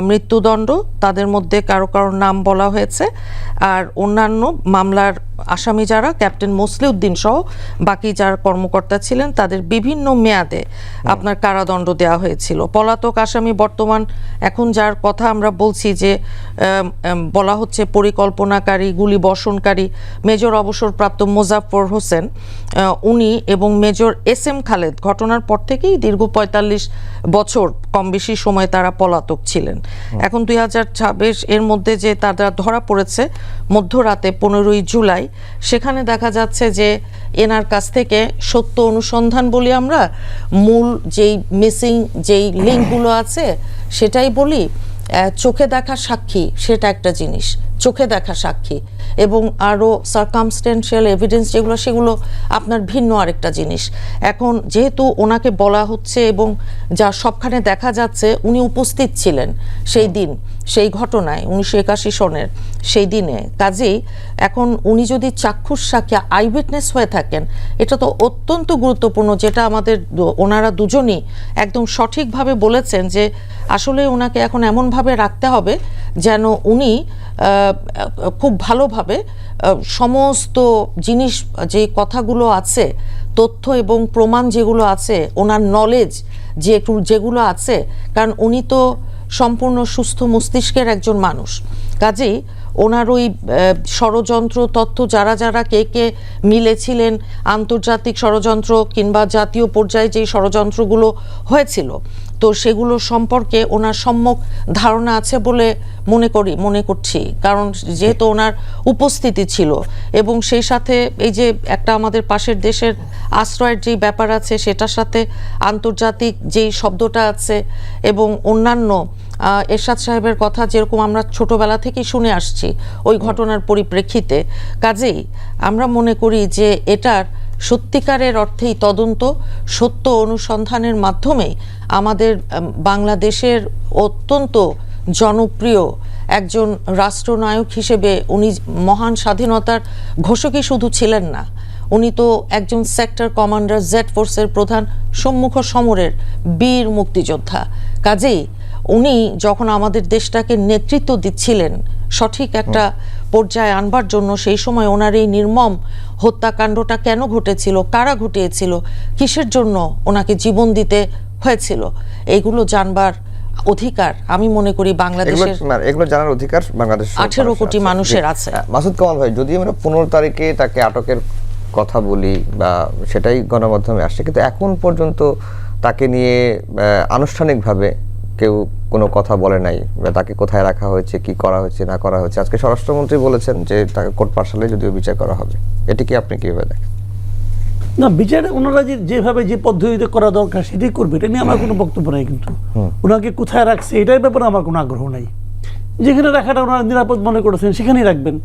মৃত্যুদণ্ড, তাদের মধ্যে কারো নাম বলা হয়েছে, আর অন্যান্য মামলার আসামি যারা ক্যাপ্টেন মসলিউদ্দিন সহ বাকি যারা কর্মকর্তা ছিলেন তাদের বিভিন্ন মেয়াদে আপনার কারাদণ্ড দেওয়া হয়েছিল। পলাতক আসামি বর্তমান এখন যার কথা আমরা বলছি যে বলা হচ্ছে পরিকল্পনাকারী, গুলি বর্ষণকারী মেজর অবসরপ্রাপ্ত মোজাফফর হোসেন, উনি এবং মেজর SM খালেদ ঘটনার পর থেকেই দীর্ঘ 45 বছর কম বেশি সময় তারা পলাতক ছিলেন। এখন 2026 এর মধ্যে যে তারা ধরা পড়েছে মধ্যরাতে 15ই জুলাই সেখানে দেখা যাচ্ছে যে এনার কাছ থেকে সত্য অনুসন্ধান বলি আমরা, মূল যেই মিসিং যেই লিঙ্কগুলো আছে সেটাই বলি, চোখে দেখা সাক্ষী সেটা একটা জিনিস, চোখে দেখা সাক্ষী, এবং আরও সার্কামস্টেন্সিয়াল এভিডেন্স যেগুলো সেগুলো আপনার ভিন্ন আরেকটা জিনিস। এখন যেহেতু ওনাকে বলা হচ্ছে এবং যা সবখানে দেখা যাচ্ছে উনি উপস্থিত ছিলেন সেই দিন, সেই ঘটনায় 1981 সনের সেই দিনে, কাজেই এখন উনি যদি চাক্ষুষ সাক্ষী আই উইটনেস হয়ে থাকেন, এটা তো অত্যন্ত গুরুত্বপূর্ণ, যেটা আমাদের ওনারা দুজনই একদম সঠিকভাবে বলেছেন যে আসলে ওনাকে এখন এমনভাবে রাখতে হবে যেন উনি খুব ভালোভাবে সমস্ত জিনিস, যে কথাগুলো আছে, তথ্য এবং প্রমাণ যেগুলো আছে, ওনার নলেজ যেগুলো আছে, কারণ উনি তো সম্পূর্ণ সুস্থ মস্তিষ্কের একজন মানুষ, কাজেই ওনার ওই ষড়যন্ত্র তথ্য যারা যারা কে কে মিলেছিলেন, আন্তর্জাতিক ষড়যন্ত্র কিংবা জাতীয় পর্যায়ে যে ষড়যন্ত্রগুলো হয়েছিল, তো সেগুলো সম্পর্কে ওনার সম্যক ধারণা আছে বলে মনে করছি, কারণ যেহেতু ওনার উপস্থিতি ছিল, এবং সেই সাথে এই যে একটা আমাদের পাশের দেশের আশ্রয়ের যেই ব্যাপার আছে সেটার সাথে আন্তর্জাতিক যেই শব্দটা আছে, এবং অন্যান্য এরশাদ সাহেবের কথা যেরকম আমরা ছোটবেলা থেকেই শুনে আসছি ওই ঘটনার পরিপ্রেক্ষিতে, কাজেই আমরা মনে করি যে এটার সত্যিকারের অর্থেই তদন্ত, সত্য অনুসন্ধানের মাধ্যমে আমাদের বাংলাদেশের অত্যন্ত জনপ্রিয় একজন রাষ্ট্রনায়ক হিসেবে উনি মহান স্বাধীনতার ঘোষকই শুধু ছিলেন না, উনি তো একজন সেক্টর কমান্ডার, জেড ফোর্সের প্রধান, সম্মুখ সমরের বীর মুক্তিযোদ্ধা। কাজেই উনি যখন আমাদের দেশটাকে নেতৃত্ব দিচ্ছিলেন সঠিক একটা পর্যায়ে আনবার জন্য, সেই সময় ওনার এই নির্মম হত্যাকাণ্ডটা কেন ঘটেছিল, কারা ঘটিয়েছিল, কিসের জন্য ওনাকে জীবন দিতে হয়েছিল, এইগুলো জানবার অধিকার আমি মনে করি বাংলাদেশের, এগুলো জানার অধিকার বাংলাদেশের 18 কোটি মানুষের আছে। মাসুদ কামাল ভাই, যদি আমরা 15 তারিখে তাকে আটকের কথা বলি বা সেটাই গণমাধ্যমে আসছে, কিন্তু এখন পর্যন্ত তাকে নিয়ে আনুষ্ঠানিকভাবে কেউ কোনো কথা বলে নাই, তাকে কোথায় রাখা হয়েছে, কি করা হয়েছে না করা হয়েছে। আজকে স্বরাষ্ট্রমন্ত্রী বলেছেন যে তাকে কোর্ট মার্শালে যদিও বিচার করা হবে, এটি কি আপনি কিভাবে দেখেন? না, বিচারে ওনারা যেভাবে যে পদ্ধতিতে করা দরকার সেটাই করবে, এটা নিয়ে আমার কোনো বক্তব্য নাই, কিন্তু ওনাকে কোথায় রাখছে এটার ব্যাপারে আমার কোনো আগ্রহ নাই। যেখানে রাখাটা ওনারা নিরাপদ মনে করেছেন সেখানেই রাখবেন,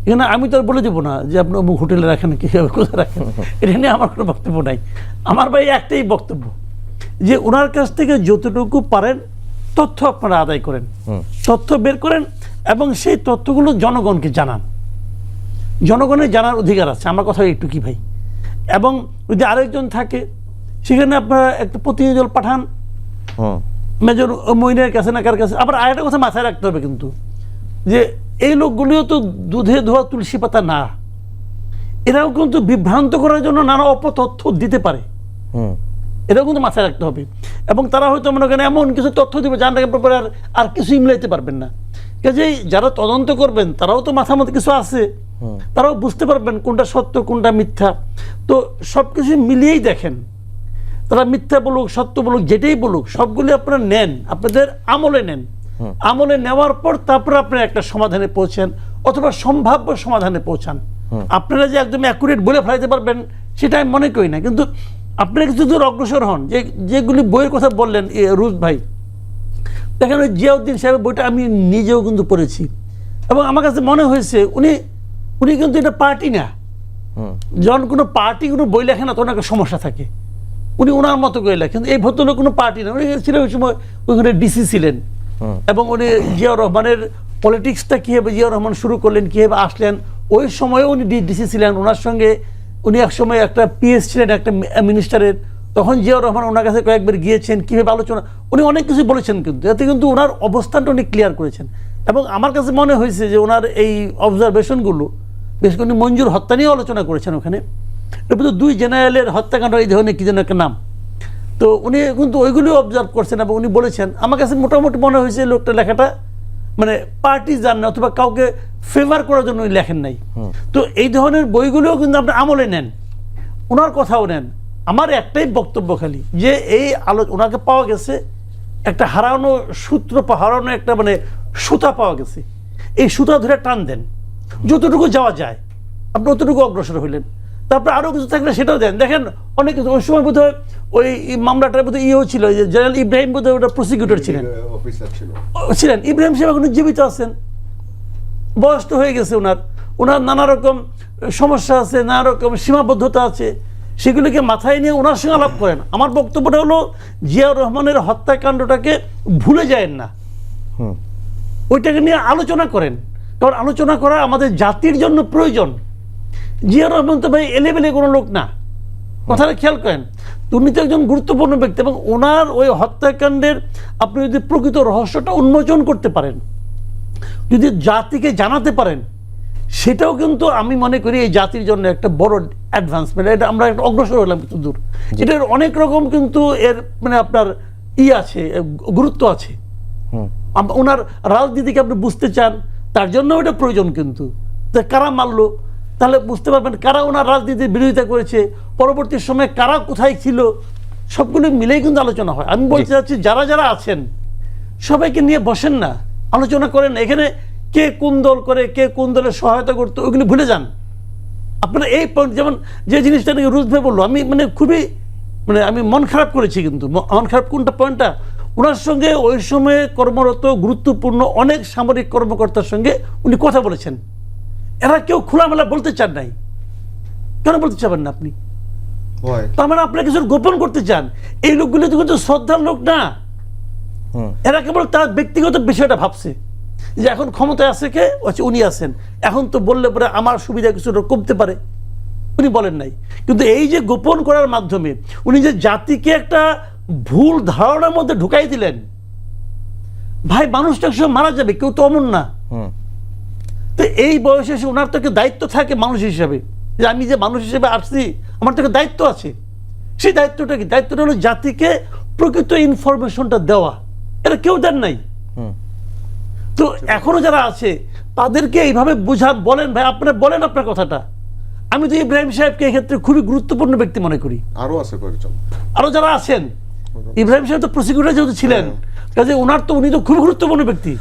এখানে আমি তো আর বলে দেবো না যে আপনি অমুক হোটেলে রাখেন, কীভাবে কোথায় রাখেন, এটা নিয়ে আমার কোনো বক্তব্য নাই। আমার ভাই একটাই বক্তব্য যে ওনার কাছ থেকে যতটুকু পারেন তথ্য আপনারা আদায় করেন, তথ্য বের করেন এবং সেই তথ্যগুলো জনগণকে জানান। জনগণের জানার অধিকার আছে, আমার কথা একটু কি ভাই। এবং যদি আরেকজন থাকে সেখানে আপনারা একটা প্রতিনিধি দল পাঠান, মেজর মইনের কাছে না কার কাছে। আবার আরেকটা কথা মাথায় রাখতে হবে কিন্তু, যে এই লোকগুলিও তো দুধে ধোয়া তুলসী পাতা না, এরাও কিন্তু বিভ্রান্ত করার জন্য নানা অপতথ্য দিতে পারে, এটাও কিন্তু মাথায় রাখতে হবে। এবং তারা হয়তো মনে করেন এমন কিছু তথ্য দিবে যার ব্যাপারে আর কিছুই মিলাইতে পারবেন না। কাজেই যারা তদন্ত করবেন তারাও তো মাথার মধ্যে কিছু আছে, তারাও বুঝতে পারবেন কোনটা সত্য কোনটা মিথ্যা। তো সব কিছু মিলিয়েই দেখেন, তারা মিথ্যা বলুক সত্য বলুক যেটাই বলুক সবগুলি আপনারা নেন, আপনাদের আমলে নেন, আমলে নেওয়ার পর তারপর আপনারা একটা সমাধানে পৌঁছান অথবা সম্ভাব্য সমাধানে পৌঁছান। আপনারা যে একদম অ্যাকুরেট বলে ফেলাইতে পারবেন সেটা আমি মনে করি না, কিন্তু আপনারা কিছু দূর অগ্রসর হন। যেগুলি বইয়ের কথা বললেন রুজ ভাই, দেখেন ওই জিয়াউদ্দিন সাহেবের বইটা আমি নিজেও কিন্তু পড়েছি এবং আমার কাছে মনে হয়েছে উনি কিন্তু এটা পার্টি না। যখন কোনো পার্টি কোনো বই লেখে না তখন একটা সমস্যা থাকে, উনি ওনার মতো করে লেখেন। এই ভদ্রলোক কোনো পার্টি না, উনি ছিলেন ওই সময় ওইখানে ডিসি ছিলেন এবং উনি জিয়াউর রহমানের পলিটিক্সটা কীভাবে জিয়াউর রহমান শুরু করলেন, কীভাবে আসলেন, ওই সময়ে উনি ডিসি ছিলেন। ওনার সঙ্গে উনি একসময় একটা পিএস ছিলেন একটা মিনিস্টারের, তখন জিয়াউর রহমান ওনার কাছে কয়েকবার গিয়েছেন, কীভাবে আলোচনা, উনি অনেক কিছু বলেছেন, কিন্তু এতে কিন্তু ওনার অবস্থানটা উনি ক্লিয়ার করেছেন। এবং আমার কাছে মনে হয়েছে যে ওনার এই অবজারভেশনগুলো, বিশেষ করে উনি মঞ্জুর হত্যা নিয়েও আলোচনা করেছেন ওখানে, এরপর 2 জেনারেলের হত্যাকাণ্ড এই ধরনের কি যেন একটা নাম, তো উনি কিন্তু ওইগুলিও অবজার্ভ করছেন এবং উনি বলেছেন। আমার কাছে মোটামুটি মনে হয়েছে লোকটা লেখাটা মানে পার্টি জান না অথবা কাউকে ফেভার করার জন্য উনি লেখেন নাই। তো এই ধরনের বইগুলোও কিন্তু আপনি আমলে নেন, ওনার কথাও নেন। আমার একটাই বক্তব্য খালি যে এই ওনাকে পাওয়া গেছে একটা হারানো সূত্র, হারানো একটা মানে সুতা পাওয়া গেছে, এই সুতা ধরে টান দেন যতটুকু যাওয়া যায়, আপনি অতটুকু অগ্রসর হইলেন, তারপরে আরো কিছু থাকলে সেটাও দেন। দেখেন অনেক কিছু, ওই সময় বোধহয় ওই মামলাটার বোধহয় ইয়েও ছিল, যে জেনারেল ইব্রাহিম বোধহয় ওটা প্রসিকিউটর ছিলেন, ইব্রাহিম সাহেব এখন জীবিত আছেন, বয়স তো হয়ে গেছে ওনার নানা রকম সমস্যা আছে, নানা রকম সীমাবদ্ধতা আছে, সেগুলিকে মাথায় নিয়ে ওনার সঙ্গে আলাপ করেন। আমার বক্তব্যটা হলো জিয়াউর রহমানের হত্যাকাণ্ডটাকে ভুলে যায়েন না, ওইটাকে নিয়ে আলোচনা করেন, কারণ আলোচনা করা আমাদের জাতির জন্য প্রয়োজন। জিয়াউর রহমান তো ভাই এলেবেলে কোনো লোক না, কথাটা খেয়াল করেন। উনি তো একজন গুরুত্বপূর্ণ ব্যক্তি, এবং ওনার ওই হত্যাকাণ্ডের আপনি যদি প্রকৃত রহস্যটা উন্মোচন করতে পারেন, যদি জাতিকে জানাতে পারেন, সেটাও কিন্তু আমি মনে করি এই জাতির জন্য একটা বড় অ্যাডভান্সমেন্ট। এটা আমরা একটা অগ্রসর হলাম কিছু দূর। এটার অনেক রকম কিন্তু এর মানে আপনার আছে, গুরুত্ব আছে। ওনার রাজনীতিকে আপনি বুঝতে চান, তার জন্য ওটা প্রয়োজন। কিন্তু কারা মারলো, তাহলে বুঝতে পারবেন কারা ওনার রাজনীতির বিরোধিতা করেছে, পরবর্তী সময়ে কারা কোথায় ছিল, সবগুলো মিলেই কিন্তু আলোচনা হয়। আমি বলতে চাচ্ছি যারা যারা আছেন সবাইকে নিয়ে বসেন না, আলোচনা করেন। এখানে কে কোন দল করে, কে কোন দলের সহায়তা করতো, ওইগুলি ভুলে যান। আপনারা এই পয়েন্ট, যেমন যে জিনিসটা নাকি রুজ ভাই বললো, আমি মানে খুবই মানে আমি মন খারাপ করেছি। কিন্তু মন খারাপ কোনটা পয়েন্টটা, ওনার সঙ্গে ওই সময়ে কর্মরত গুরুত্বপূর্ণ অনেক সামরিক কর্মকর্তার সঙ্গে উনি কথা বলেছেন, এরা কেউ খোলামেলা বলতে চান নাই। কেন বলতে চাবেন না আপনি? তার মানে আপনারা কিছু গোপন করতে চান। এই লোকগুলো তো কিন্তু শ্রদ্ধার লোক না, এরা কেবল তার ব্যক্তিগত বিষয়টা ভাবছে যে এখন ক্ষমতায় আছে কে, উনি আছেন, এখন তো বললে পরে আমার সুবিধা কিছুটা কমতে পারে, উনি বলেন নাই। কিন্তু এই যে গোপন করার মাধ্যমে উনি যে জাতিকে একটা ভুল ধারণার মধ্যে ঢুকাই দিলেন, ভাই মানুষটা একসময় মারা যাবে, কেউ তো অমন না। তো এই বয়সে এসে ওনার তো একটা দায়িত্ব থাকে মানুষ হিসাবে, যে আমি যে মানুষ হিসেবে আসছি, আমার তো একটা দায়িত্ব আছে। সেই দায়িত্বটা কি? দায়িত্বটা হলো জাতিকে প্রকৃত ইনফরমেশনটা দেওয়া, এটা কেউ দেন নাই। তো এখনো যারা আছে তাদেরকে এইভাবে বুঝান, বলেন ভাই আপনারা বলেন আপনার কথাটা। আমি তো ইব্রাহিম সাহেবকে এক্ষেত্রে খুবই গুরুত্বপূর্ণ ব্যক্তি মনে করি। আরো আছে কয়েকজন, আরো যারা আছেন, ইব্রাহিম সাহেব তো প্রসিকিউটর যেহেতু ছিলেন, কাজে ওনার তো উনি তো খুবই গুরুত্বপূর্ণ ব্যক্তি,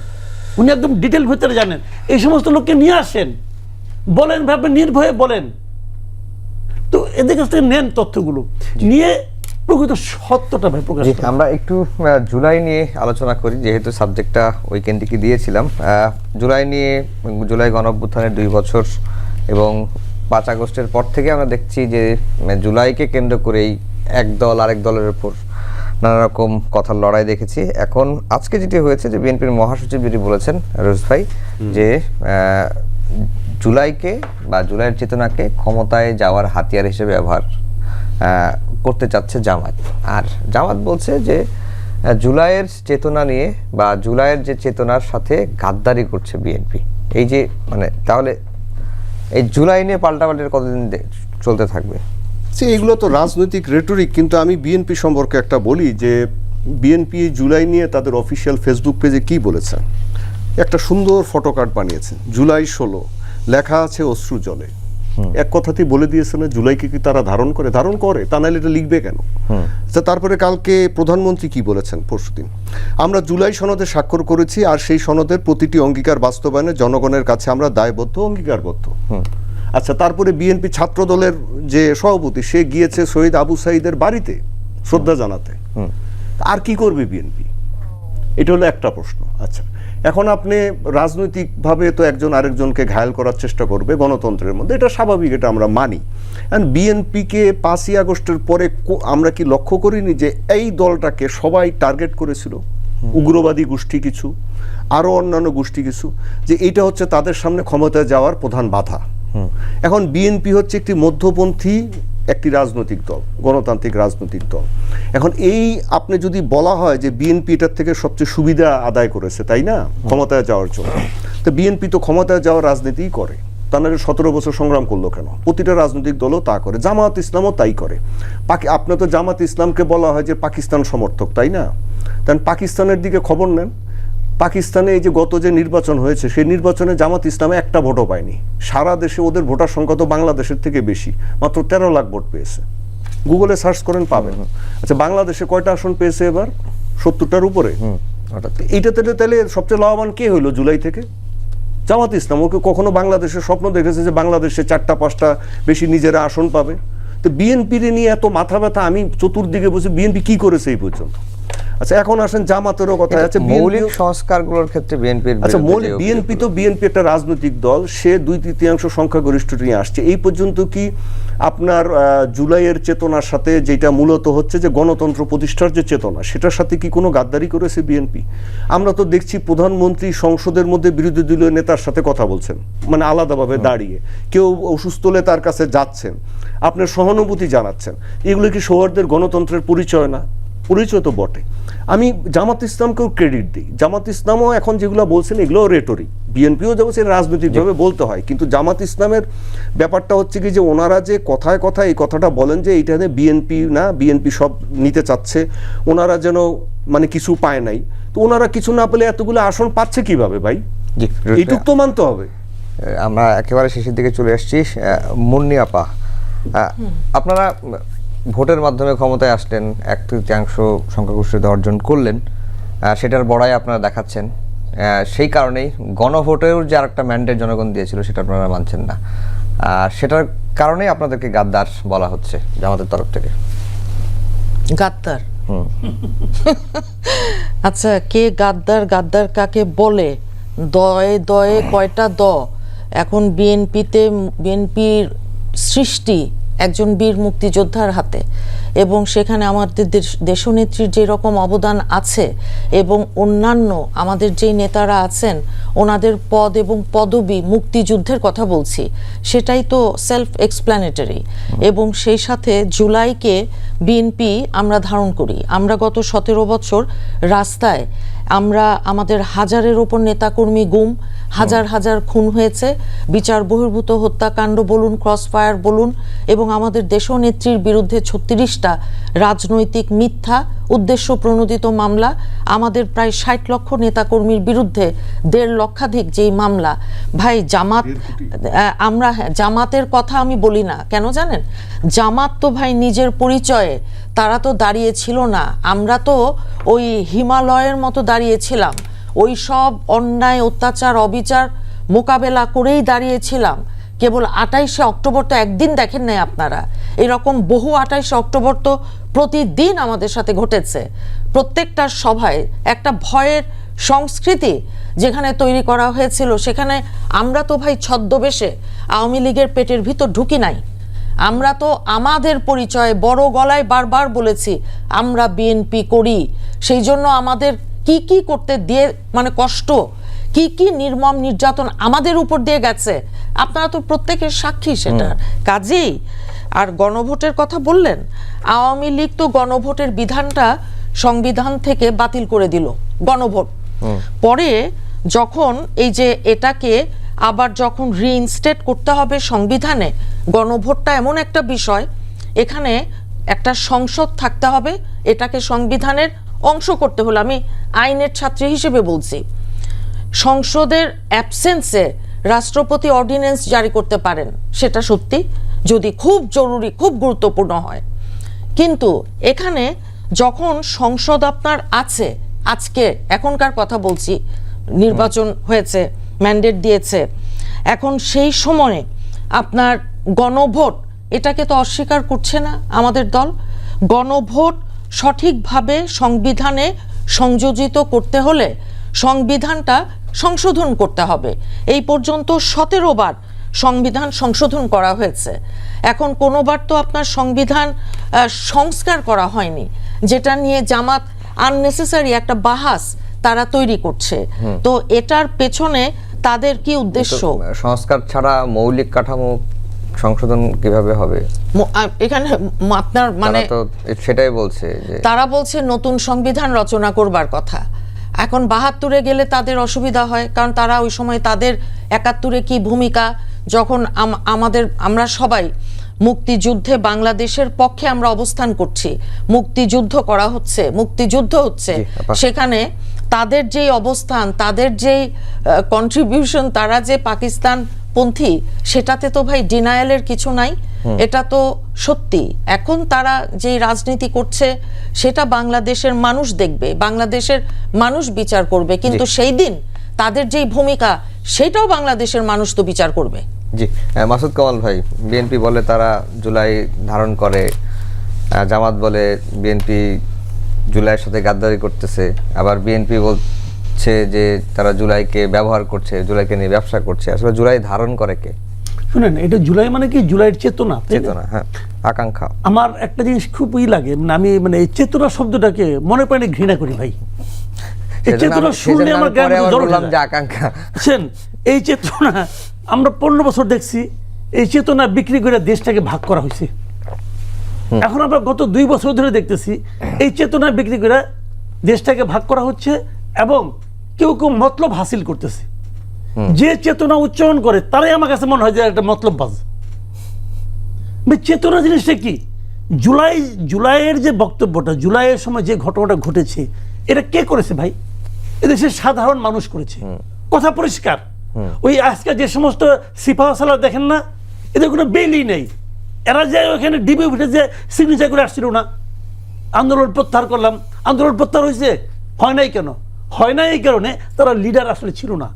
উনি একদম ডিটেল ভিতরে জানেন। এই সমস্ত লোককে নিয়ে আসেন, বলেন ভাই আপনি নির্ভয়ে বলেন, তো এদের কাছ থেকে নেন তথ্যগুলো, নিয়ে প্রকৃত সত্যটা ভাই প্রকাশ করেন। আমরা একটু জুলাই নিয়ে আলোচনা করি, যেহেতু সাবজেক্টটা ওই কেন্দ্রিকই দিয়েছিলাম। জুলাই নিয়ে, জুলাই গণঅভ্যুত্থানের 2 বছর এবং 5 আগস্টের পর থেকে আমরা দেখছি যে জুলাইকে কেন্দ্র করেই এক দল আরেক দলের উপর নানা রকম কথার লড়াই দেখেছি। এখন আজকে যেটি হয়েছে যে বিএনপির মহাসচিব যেটি বলেছেন রোজ ভাই, যে জুলাইকে বা জুলাইয়ের চেতনাকে ক্ষমতায় যাওয়ার হাতিয়ার হিসেবে ব্যবহার করতে চাচ্ছে জামাত। আর জামাত বলছে যে জুলাইয়ের চেতনা নিয়ে বা জুলাইয়ের যে চেতনার সাথে গাদ্দারি করছে বিএনপি। এই যে মানে তাহলে এই জুলাই নিয়ে পাল্টাপাল্টির কতদিন চলতে থাকবে? এগুলো তো রাজনৈতিক রেটরিক। কিন্তু আমি বিএনপি সম্পর্কে একটা বলি যে বিএনপি জুলাই নিয়ে তাদের অফিসিয়াল ফেসবুক পেজে কি বলেছে, একটা সুন্দর ফটোকার্ড বানিয়েছে, জুলাই 16 লেখা আছে অশ্রু জলে। এক কথাতেই বলে দিয়েছে না জুলাইকে কি তারা ধারণ করে, তা নাহলে এটা লিখবে কেন? তারপরে কালকে প্রধানমন্ত্রী কি বলেছেন, পরশুদিন, আমরা জুলাই সনদে স্বাক্ষর করেছি আর সেই সনদের প্রতিটি অঙ্গীকার বাস্তবায়নে জনগণের কাছে আমরা দায়বদ্ধ, অঙ্গীকারবদ্ধ। আচ্ছা, তারপরে বিএনপি ছাত্র দলের যে সভাপতি সে গিয়েছে শহীদ আবু সাঈদের বাড়িতে শ্রদ্ধা জানাতে। আর কি করবে বিএনপি? এটা হলো একটা প্রশ্ন। আচ্ছা, এখন আপনি রাজনৈতিকভাবে তো একজন আরেকজনকে ঘায়াল করার চেষ্টা করবে গণতন্ত্রের মধ্যে, এটা স্বাভাবিক, এটা আমরা মানি। বিএনপিকে 5ই আগস্টের পরে আমরা কি লক্ষ্য করিনি যে এই দলটাকে সবাই টার্গেট করেছিল, উগ্রবাদী গোষ্ঠী কিছু, আরো অন্যান্য গোষ্ঠী কিছু, যে এইটা হচ্ছে তাদের সামনে ক্ষমতায় যাওয়ার প্রধান বাধা। এখন বিএনপি হচ্ছে একটি মধ্যপন্থী একটি রাজনৈতিক দল, গণতান্ত্রিক রাজনৈতিক দল। এখন এই আপনি যদি বলা হয় যে বিএনপি এটার থেকে সবচেয়ে সুবিধা আদায় করেছে, তাই না, ক্ষমতায় যাওয়ার জন্য, তো বিএনপি তো ক্ষমতায় যাওয়ার রাজনীতিই করে, তা নাহলে 17 বছর সংগ্রাম করলো কেন? প্রতিটা রাজনৈতিক দলও তা করে, জামাত ইসলামও তাই করে। আপনি তো জামাত ইসলামকে বলা হয় যে পাকিস্তান সমর্থক, তাই না? তাই পাকিস্তানের দিকে খবর নেন। পাকিস্তানে এই যে গত যে নির্বাচন হয়েছে, সেই নির্বাচনে জামাত ইসলামে একটা ভোটও পায়নি। সারা দেশে ওদের ভোটার সংখ্যা তো বাংলাদেশের থেকে বেশি, মাত্র 13 লাখ ভোট পেয়েছে। গুগলে সার্চ করেন পাবেন। আচ্ছা, বাংলাদেশে কয়টা আসন পেয়েছে এবার? 70টার উপরে। এইটাতে তাহলে সবচেয়ে লাভবান কে হইলো জুলাই থেকে? জামাত ইসলাম ওকে কখনো বাংলাদেশের স্বপ্ন দেখেছে যে বাংলাদেশে 4টা-5টা বেশি নিজেরা আসন পাবে? তো বিএনপির নিয়ে এত মাথা ব্যথা, আমি চতুর্দিকে বসে বিএনপি কি করেছে এই পর্যন্ত। আচ্ছা এখন আসেন জামাতেরও কথা আছে, মৌলিক সংস্কারগুলোর ক্ষেত্রে বিএনপির আচ্ছা বিএনপি একটা রাজনৈতিক দল, সে 2/3 সংখ্যাগরিষ্ঠ নিয়ে আসছে। এই পর্যন্ত কি আপনার জুলাইয়ের চেতনার সাথে, যেটা মূলত হচ্ছে যে গণতন্ত্র প্রতিষ্ঠার যে চেতনা, সেটার সাথে কি কোনো গাদ্দারি করেছে বিএনপি? আমরা তো দেখছি প্রধানমন্ত্রী সংসদের মধ্যে বিরোধী দলীয় নেতার সাথে কথা বলছেন, মানে আলাদাভাবে দাঁড়িয়ে, কেউ অসুস্থ হলে তার কাছে যাচ্ছেন, আপনার সহানুভূতি জানাচ্ছেন। এগুলো কি সৌহার্দের গণতন্ত্রের পরিচয় না? পরিচয় তো বটে। আমি জামাত ইসলামকেও ক্রেডিট দিই, জামাত ইসলামও এখন যেগুলো বলছেন এগুলো রেটরিক, বিএনপিও যেমন সে রাজনৈতিকভাবে বলতে হয়, কিন্তু জামাত ইসলামের ব্যাপারটা হচ্ছে কি যে ওনারা যে কথায় কথায় এই কথাটা বলেন যে এইটা বিএনপি না, বিএনপি সব নিতে চাচ্ছে, ওনারা যেন মানে কিছু পায় নাই। তো ওনারা কিছু না পেলে এতগুলো আসন পাচ্ছে কিভাবে ভাই? এইটুক তো মানতে হবে। আমরা একেবারে শেষের দিকে চলে আসছি। মুন্নি আপা, আপনারা ভোটের মাধ্যমে ক্ষমতায় আসলেন, 1/3 সংখ্যাগরিষ্ঠতা অর্জন করলেন, সেটার বড়াই আপনারা দেখাচ্ছেন। সেই কারণেই গণভোটের যে আরেকটা ম্যান্ডেট জনগণ দিয়েছিল সেটা আপনারা মানছেন না, সেটার কারণেই আপনাদেরকে গাদ্দার বলা হচ্ছে জামাতের তরফ থেকে। গাদ্দার? আচ্ছা, কে গাদ্দার, গাদ্দার কাকে বলে, দয়ে দয়ে কয়টা দ? এখন বিএনপির সৃষ্টি একজন বীর মুক্তিযোদ্ধার হাতে, এবং সেখানে আমাদের দেশনেত্রীর যে রকম অবদান আছে এবং অন্যান্য আমাদের যেই নেতারা আছেন ওনাদের পদ এবং পদবি, মুক্তিযুদ্ধের কথা বলছি, সেটাই তো সেলফ এক্সপ্ল্যানেটরি। এবং সেই সাথে জুলাইকে বিএনপি আমরা ধারণ করি। আমরা গত 17 বছর রাস্তায়, আমরা আমাদের হাজারের ওপর নেতাকর্মী গুম, হাজার হাজার খুন হয়েছে, বিচার বহির্ভূত হত্যাকাণ্ড বলুন, ক্রসফায়ার বলুন, এবং আমাদের দেশনেত্রীর বিরুদ্ধে 36টা রাজনৈতিক মিথ্যা উদ্দেশ্য প্রণোদিত মামলা, আমাদের প্রায় 60 লক্ষ নেতাকর্মীর বিরুদ্ধে 1.5 লক্ষাধিক যেই মামলা। ভাই জামাত, আমরা জামাতের কথা আমি বলি না কেন জানেন, জামাত তো ভাই নিজের পরিচয়ে তারা তো দাঁড়িয়েছিল না, আমরা তো ওই হিমালয়ের মতো দাঁড়িয়েছিলাম, ওই সব অন্যায় অত্যাচার অবিচার মোকাবেলা করেই দাঁড়িয়েছিলাম। কেবল 28শে অক্টোবর তো একদিন দেখেন নাই আপনারা, এরকম বহু 28শে অক্টোবর তো প্রতিদিন আমাদের সাথে ঘটেছে। প্রত্যেকটা সভায় একটা ভয়ের সংস্কৃতি যেখানে তৈরি করা হয়েছিল, সেখানে আমরা তো ভাই ছদ্মবেশে আওয়ামী লীগের পেটের ভিতর ঢুকি নাই। আমরা তো আমাদের পরিচয়ে বড় গলায় বারবার বলেছি আমরা বিএনপি করি, সেই জন্য আমাদের কি কি করতে দিয়ে, মানে কষ্ট, কি কি নির্মম নির্যাতন আমাদের উপর দিয়ে গেছে, আপনারা তো প্রত্যেকের সাক্ষী সেটার। কাজেই আর গণভোটের কথা বললেন, আওয়ামী লীগ তো গণভোটের বিধানটা সংবিধান থেকে বাতিল করে দিল, গণভোট। পরে যখন এই যে এটাকে আবার যখন রিইনস্টেট করতে হবে সংবিধানে, গণভোটটা এমন একটা বিষয়, এখানে একটা সংসদ থাকতে হবে, এটাকে সংবিধানের অংশ করতে হলো। আমি আইনের ছাত্রী হিসেবে বলছি, সংসদের অ্যাবসেন্সে রাষ্ট্রপতি অর্ডিন্যান্স জারি করতে পারেন, সেটা সত্যি, যদি খুব জরুরি খুব গুরুত্বপূর্ণ হয়। কিন্তু এখানে যখন সংসদ আপনার আছে, আজকে এখনকার কথা বলছি, নির্বাচন হয়েছে, ম্যান্ডেট দিয়েছে, এখন সেই সময়ে আপনার গণভোট, এটাকে তো অস্বীকার করছে না আমাদের দল। গণভোট সঠিকভাবে সংবিধানে সংযোজিত করতে হলে সংবিধানটা সংশোধন করতে হবে। এই পর্যন্ত 17 বার সংবিধান সংশোধন করা হয়েছে, এখন কোনোবার তো আপনার সংবিধান সংস্কার করা হয়নি, যেটা নিয়ে জামাত আননেসেসারি একটা বাহাস তারা তৈরি করছে। তো এটার পেছনে তাদের কি উদ্দেশ্য? সংস্কার ছাড়া মৌলিক কাঠামো সংশোধন কিভাবে হবে? এখানে আপনার মানে সেটাই বলছে যে তারা বলছে নতুন সংবিধান রচনা করবার কথা। এখন 72-এ গেলে তাদের অসুবিধা হয়, কারণ তারা ওই সময় তাদের 71-এ কি ভূমিকা, যখন আমরা সবাই মুক্তিযুদ্ধে বাংলাদেশের পক্ষে আমরা অবস্থান করছি, মুক্তিযুদ্ধ করা হচ্ছে, মুক্তিযুদ্ধ হচ্ছে, সেখানে তাদের যেই অবস্থান, তাদের যেই কন্ট্রিবিউশন, তারা যে পাকিস্তান পন্থী, সেটাতে তো ভাই ডিনায়ালের কিছু নাই, এটা তো সত্যি। এখন তারা যেই রাজনীতি করছে সেটা বাংলাদেশের মানুষ দেখবে, বাংলাদেশের মানুষ বিচার করবে, কিন্তু সেই দিন তাদের যেই ভূমিকা সেটাও বাংলাদেশের মানুষ তো বিচার করবে। জি, মাসুদ কামাল ভাই, বিএনপি বলে তারা জুলাই ধারণ করে, জামাত বলে বিএনপি জুলাইয়ের সাথে গাদ্দারি করতেছে, আবার বিএনপি বলছে যে তারা জুলাইকে ব্যবহার করছে, জুলাইকে নিয়ে ব্যবসা করছে। আসলে জুলাই ধারণ করে কে? শুনেন, এটা জুলাই মানে কি? জুলাইয়ের চেতনা, তাই না? চেতনা, হ্যাঁ, আকাঙ্ক্ষা। আমার একটা জিনিস খুব লাগে, মানে আমি মানে এই চেতনা শব্দটাকে মনে প্রাণে ঘৃণা করি ভাই। এই চেতনা শুনলে আমার গায়ে জ্বর ওঠে যায়। আকাঙ্ক্ষা, বুঝছেন, এই চেতনা আমরা 15 বছর দেখছি, এই চেতনা বিক্রি করে দেশটাকে ভাগ করা হয়েছে। এখন আমরা গত 2 বছর ধরে দেখতেছি এই চেতনা বিক্রি করে দেশটাকে ভাগ করা হচ্ছে, এবং কেউ কেউ মতলব হাসিল করতেছে। যে চেতনা উচ্চারণ করে তারাই আমার কাছে মনে হয় যে একটা মতলববাজ। চেতনা জিনিসটা কি? জুলাইয়ের যে বক্তব্যটা, জুলাইয়ের সময় যে ঘটনাটা ঘটেছে, এটা কে করেছে ভাই? এদেশের সাধারণ মানুষ করেছে, কথা পরিষ্কার। ওই আজকে যে সমস্ত সিপাহ সালার দেখেন না, এদের কোনো বেলই নেই। এরা যে ওখানে ডিবি উঠে যে সিগনেচার করে আসছিল না, আন্দোলন প্রত্যাহার করলাম, আন্দোলন প্রত্যাহার হয়েছে, হয় নাই কেন? হয় না এই কারণে তারা লিডার আসলে ছিল না।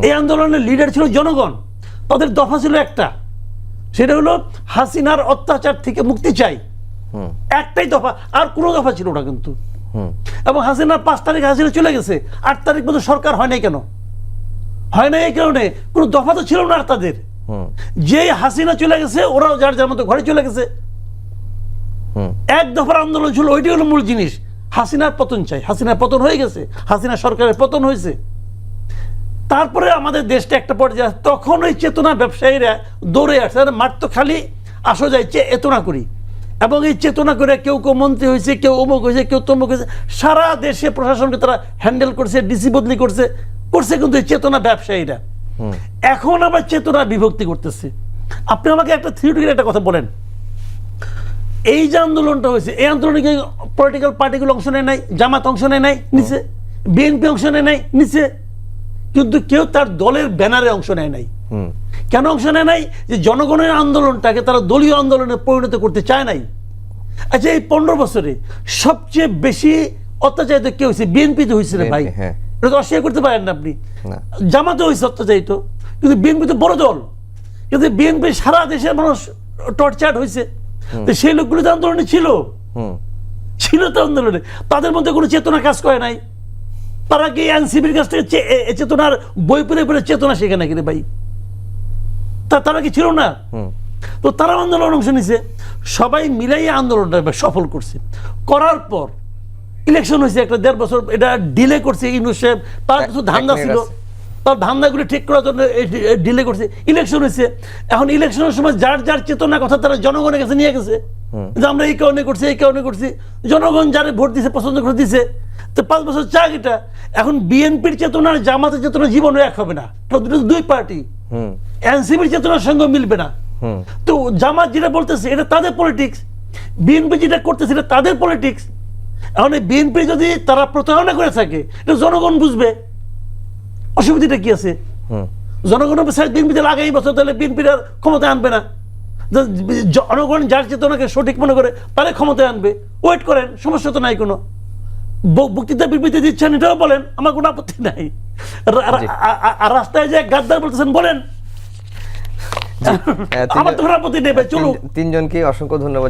এই আন্দোলনের লিডার ছিল জনগণ। তাদের দফা ছিল একটা, সেটা হলো হাসিনার অত্যাচার থেকে মুক্তি চাই, একটাই দফা, আর কোনো দফা ছিল না কিন্তু। এবং হাসিনার 5 তারিখ হাসিনা চলে গেছে, 8 তারিখ পর্যন্ত সরকার হয় নাই কেন? হয় না এই কারণে কোনো দফা তো ছিল না আর তাদের। যে হাসিনা চলে গেছে, ওরাও যার যার মতো ঘরে চলে গেছে। এক দফার আন্দোলন ছিল, ওইটাই হলো মূল জিনিস। হাসিনার পতন চাই, হাসিনার পতন হয়ে গেছে, হাসিনা সরকারের পতন হয়েছে। তারপরে আমাদের দেশটা একটা পর্যায়ে, তখন ওই চেতনা ব্যবসায়ীরা দৌড়ে আসছে, মাঠ তো খালি, আসো যাই চেতনা করি। এবং এই চেতনা করে কেউ কেউ মন্ত্রী হয়েছে, কেউ অমুক হয়েছে, কেউ তমুক হয়েছে। সারা দেশে প্রশাসনকে তারা হ্যান্ডেল করছে, ডিসি বদলি করছে কিন্তু এই চেতনা ব্যবসায়ীরা। এখন আবার চেতনা বিভক্তি করতেছে। আপনি আমাকে একটা থিওরিটিক্যাল একটা কথা বলেন, এই যে আন্দোলনটা হয়েছে, এই আন্দোলনে কি পলিটিক্যাল পার্টিগুলো অংশ নেয় নাই? জামাত অংশ নেয় নাই? নিচে। বিএনপি অংশ নেয় নাই? নিচে। কিন্তু কেউ তার দলের ব্যানারে অংশ নেয় নাই। কেন অংশ নেয় নাই? যে জনগণের আন্দোলনটাকে তারা দলীয় আন্দোলনে পরিণত করতে চায় নাই। আচ্ছা, এই 15 বছরে সবচেয়ে বেশি অত্যাচারিত কে হয়েছে? বিএনপি তো হয়েছিল ভাই, এটা তো অস্বীকার করতে পারেন না আপনি। জামাতে হয়েছে অত্যাচারিত, কিন্তু বিএনপি তো বড় দল, কিন্তু বিএনপি সারা দেশের মানুষ টর্চার্ড হয়েছে। সেই লোকগুলো তো আন্দোলনে ছিল তো আন্দোলনে, তাদের মধ্যে কোনো চেতনা কাজ করে নাই। তারা কি এনসিপির কাছ থেকে চেতনার বই পড়ে পড়ে চেতনা শেখে নাকি রে ভাই? তারা কি ছিল না? তো তারা আন্দোলন অংশ নিছে, সবাই মিলাই আন্দোলনটা সফল করছে। করার পর ইলেকশন হয়েছে, একটা 1.5 বছর এটা ডিলে করছে ইউনূস সাহেব। তার কিছু ধান্দা ছিল, তার ধান্দাগুলি ঠিক করার জন্য ডিলে করছে। ইলেকশন হয়েছে, এখন ইলেকশনের সময় যার যার চেতনা কথা তারা জনগণের কাছে নিয়ে গেছে, যে আমরা এই কারণে করছি, এই কারণে করছি। জনগণ যারা ভোট দিছে, পছন্দ করে দিছে, তো 5 বছর চাক এটা। এখন বিএনপির চেতনা আর জামাতের চেতনা জীবনে এক হবে না, দুই পার্টি। এনসিপির চেতনার সঙ্গে মিলবে না। তো জামাত যেটা বলতেছে এটা তাদের পলিটিক্স, বিএনপি যেটা করতেছে এটা তাদের পলিটিক্স। এখন বিএনপি যদি তারা প্রতারণা করে থাকে, এটা জনগণ বুঝবে, অসুবিধাটা কি আছে? জনগণ বিএনপি আগামী বছর তাহলে বিএনপির আর ক্ষমতায় আনবে না। জনগণ যার চেতনাকে সঠিক মনে করে তারা ক্ষমতায় আনবে। ওয়েট করেন, সমস্যা তো নাই কোনো। বক্তৃতা বিবৃতি দিচ্ছেন, এটাও বলেন, আমার কোনো আপত্তি নাই। রাস্তায় যে গাদ্দার বলতেছেন বলেন, আমার তো আপত্তি নেবে। চলুন। 3 জনকে অসংখ্য ধন্যবাদ।